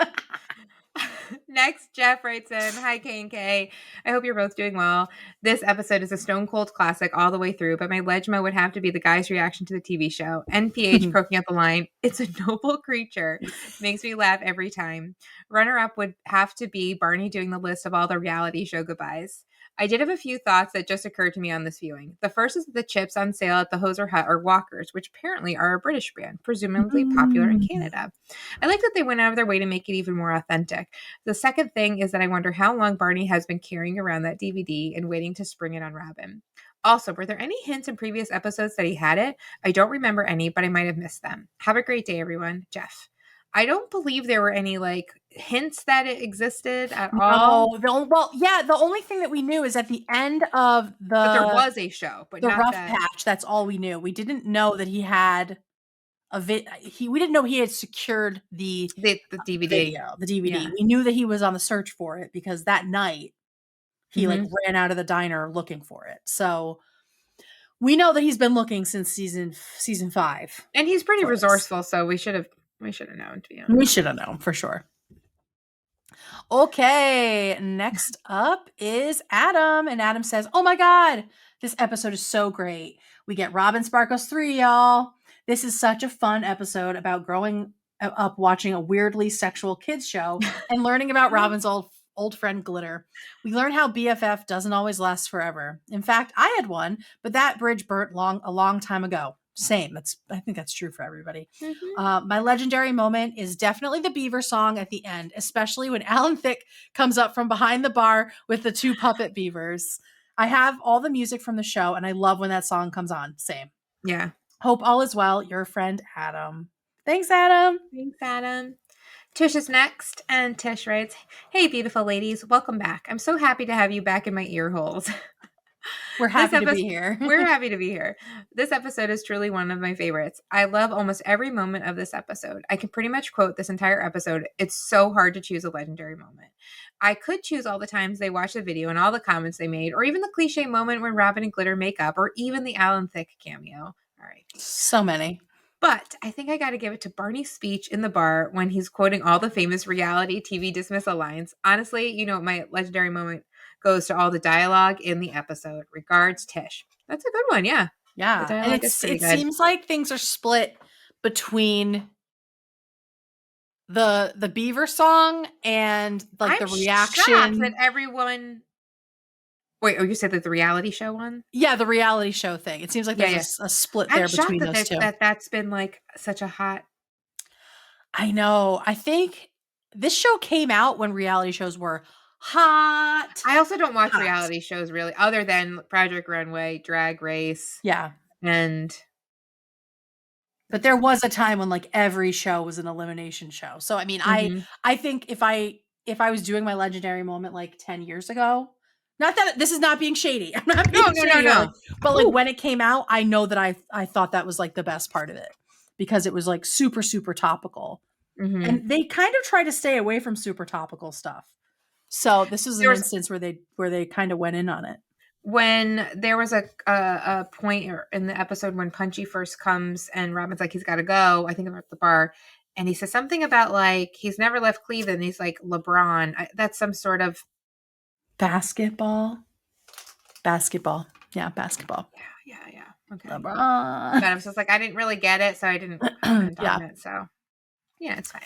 Next, Jeff writes in, "Hi, K and K. I hope you're both doing well. This episode is a stone cold classic all the way through, but my Legmo would have to be the guy's reaction to the TV show. NPH croaking out the line, 'It's a noble creature.' Makes me laugh every time. Runner up would have to be Barney doing the list of all the reality show goodbyes. I did have a few thoughts that just occurred to me on this viewing. The first is that the chips on sale at the Hoser Hut are Walkers, which apparently are a British brand, presumably popular in Canada. I like that they went out of their way to make it even more authentic. The second thing is that I wonder how long Barney has been carrying around that DVD and waiting to spring it on Robin. Also, were there any hints in previous episodes that he had it? I don't remember any, but I might have missed them. Have a great day, everyone. Jeff." I don't believe there were any hints that it existed at all. No, the only thing that we knew is at the end of But there was a show, but the not rough that. patch. That's all we knew. We didn't know that he had we didn't know he had secured the DVD. video, the DVD. Yeah. We knew that he was on the search for it because that night he ran out of the diner looking for it. So we know that he's been looking since season 5. And he's pretty resourceful, so we should have known, to be honest. We should have known for sure. Okay, next up is Adam, and Adam says, "Oh my god, this episode is so great. We get Robin Sparkles 3, y'all. This is such a fun episode about growing up watching a weirdly sexual kids show and learning about Robin's old friend Glitter. We learn how BFF doesn't always last forever. In fact, I had one, but that bridge burnt a long time ago. Same. I think that's true for everybody. My legendary moment is definitely the Beaver song at the end, especially when Alan Thicke comes up from behind the bar with the 2 puppet beavers. I have all the music from the show, and I love when that song comes on. Same. Yeah. Hope all is well. Your friend, Adam." Thanks, Adam. Thanks, Adam. Tish is next, and Tish writes, "Hey, beautiful ladies. Welcome back. I'm so happy to have you back in my ear holes." We're happy to be here. We're happy to be here. This episode is truly one of my favorites. I love almost every moment of this episode. I can pretty much quote this entire episode. It's so hard to choose a legendary moment. I could choose all the times they watched the video and all the comments they made, or even the cliche moment when Robin and Glitter make up, or even the Alan Thicke cameo. All right. So many. But I think I got to give it to Barney's speech in the bar when he's quoting all the famous reality TV dismissal lines. Honestly, my legendary moment goes to all the dialogue in the episode. Regards, Tish. That's a good one, yeah. Yeah. And it seems like things are split between the Beaver song and the reaction that everyone. Wait, you said that the reality show one? Yeah, the reality show thing. It seems like there's a split there between those two. That's been such a hot. I know. I think this show came out when reality shows were hot. I also don't watch reality shows really, other than Project Runway, Drag Race. Yeah. But there was a time when every show was an elimination show. So I mean, I think if I was doing my legendary moment 10 years ago, not that this is not being shady. I'm not being shady. No. But when it came out, I know that I thought that was the best part of it because it was super, super topical. Mm-hmm. And they kind of try to stay away from super topical stuff. So this is an instance where they kind of went in on it. When there was a point in the episode when Punchy first comes and Robin's he's got to go, I think I'm at the bar, and he says something about he's never left Cleveland. He's LeBron. That's some sort of basketball. Yeah, basketball. Yeah. Okay. LeBron. But I was just I didn't really get it, so I didn't comment on it. So yeah, it's fine.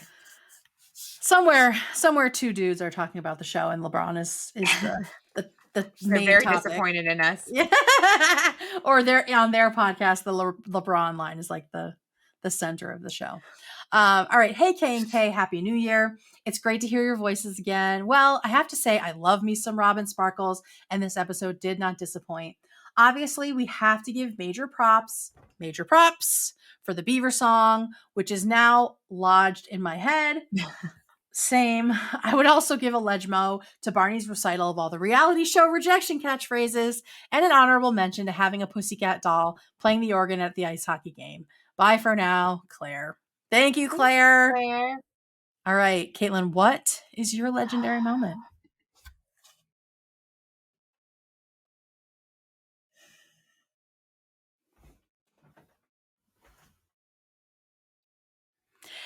Somewhere 2 dudes are talking about the show, and LeBron is the main very topic. Disappointed in us. Yeah. Or they're on their podcast. The LeBron line is the center of the show. All right. Hey, K and K, Happy New Year. It's great to hear your voices again. Well, I have to say, I love me some Robin Sparkles, and this episode did not disappoint. Obviously, we have to give major props for the Beaver song, which is now lodged in my head. Same. I would also give a Legmo to Barney's recital of all the reality show rejection catchphrases, and an honorable mention to having a pussycat doll playing the organ at the ice hockey game. Bye for now, Claire. Thank you, Claire. All right, Caitlin, what is your legendary moment?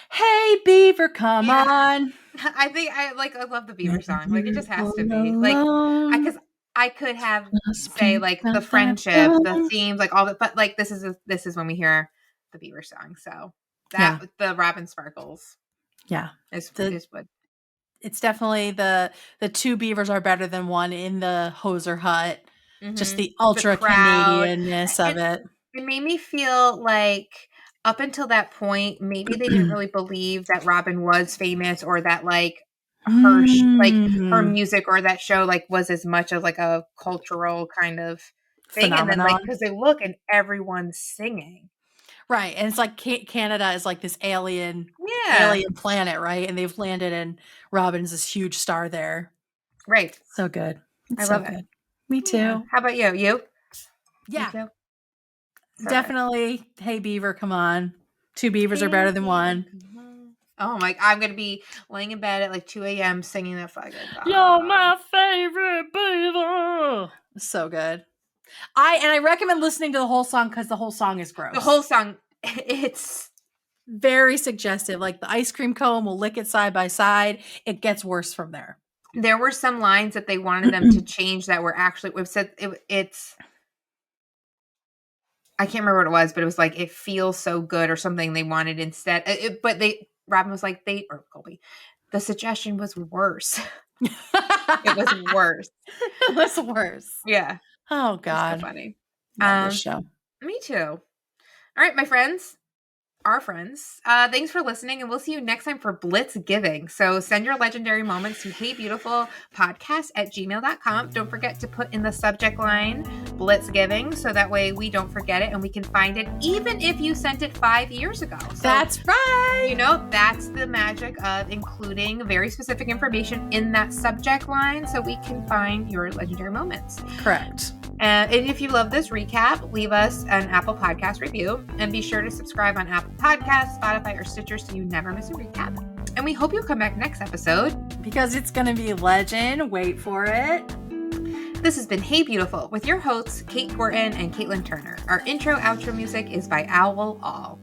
Hey, Beaver, come on. I love the Beaver song. Like, it You're just has all to be. Like, alone. because I could have Just say, can't like, the let that friendship, the go. themes, like, all that, but, like, this is when we hear the Beaver song, so Yeah. the Robin Sparkles Yeah. is what It's definitely the two beavers are better than one in the Hoser hut. Just mhm. the The ultra crowd. Canadian-ness of It it. it made me feel like up until that point, maybe they didn't really believe that Robin was famous or that, like, her Mm. music or that show, like, was as much of, like, a cultural kind of thing, and then, like, Phenomenon. because they look and everyone's singing. Right, and it's like Canada is like this Yeah. alien planet, right? And they've landed and Robin's this huge star there. Right. So good. I It's so love it. good. Me Yeah. too. How about you? You? You Yeah, too? So good. definitely. Hey Beaver, come on. Two beavers are Hey, better than Beaver, one. come on. Oh my, I'm gonna be laying in bed at, like, 2 a.m. singing that fucking You're song. my favorite beaver. So good. I recommend listening to the whole song because the whole song is The whole gross. song, it's Very suggestive. Like the ice cream cone will lick it side by side. It gets worse from there. there were some lines that they wanted them to change that were actually we've said it's I can't remember what it was, but it was like it feels so good or something they wanted instead. But they Robin was like they or Colby, the suggestion was worse. It was worse. It was worse. Yeah, Oh it's so God. funny. Love this Um, show. Me too. All right, my friends. Our friends. Thanks for listening, and we'll see you next time for Blitz Giving. So send your legendary moments to heybeautifulpodcast@gmail.com. Don't forget to put in the subject line Blitz Giving so that way we don't forget it and we can find it even if you sent it 5 years ago. So, That's right. that's the magic of including very specific information in that subject line so we can find your legendary moments. Correct. And if you love this recap, leave us an Apple Podcast review and be sure to subscribe on Apple Podcasts, Spotify, or Stitcher so you never miss a recap. And we hope you'll come back next episode. Because it's going to be legend. Wait for it. This has been Hey Beautiful with your hosts, Kate Gorton and Caitlin Turner. Our intro-outro music is by Owl All.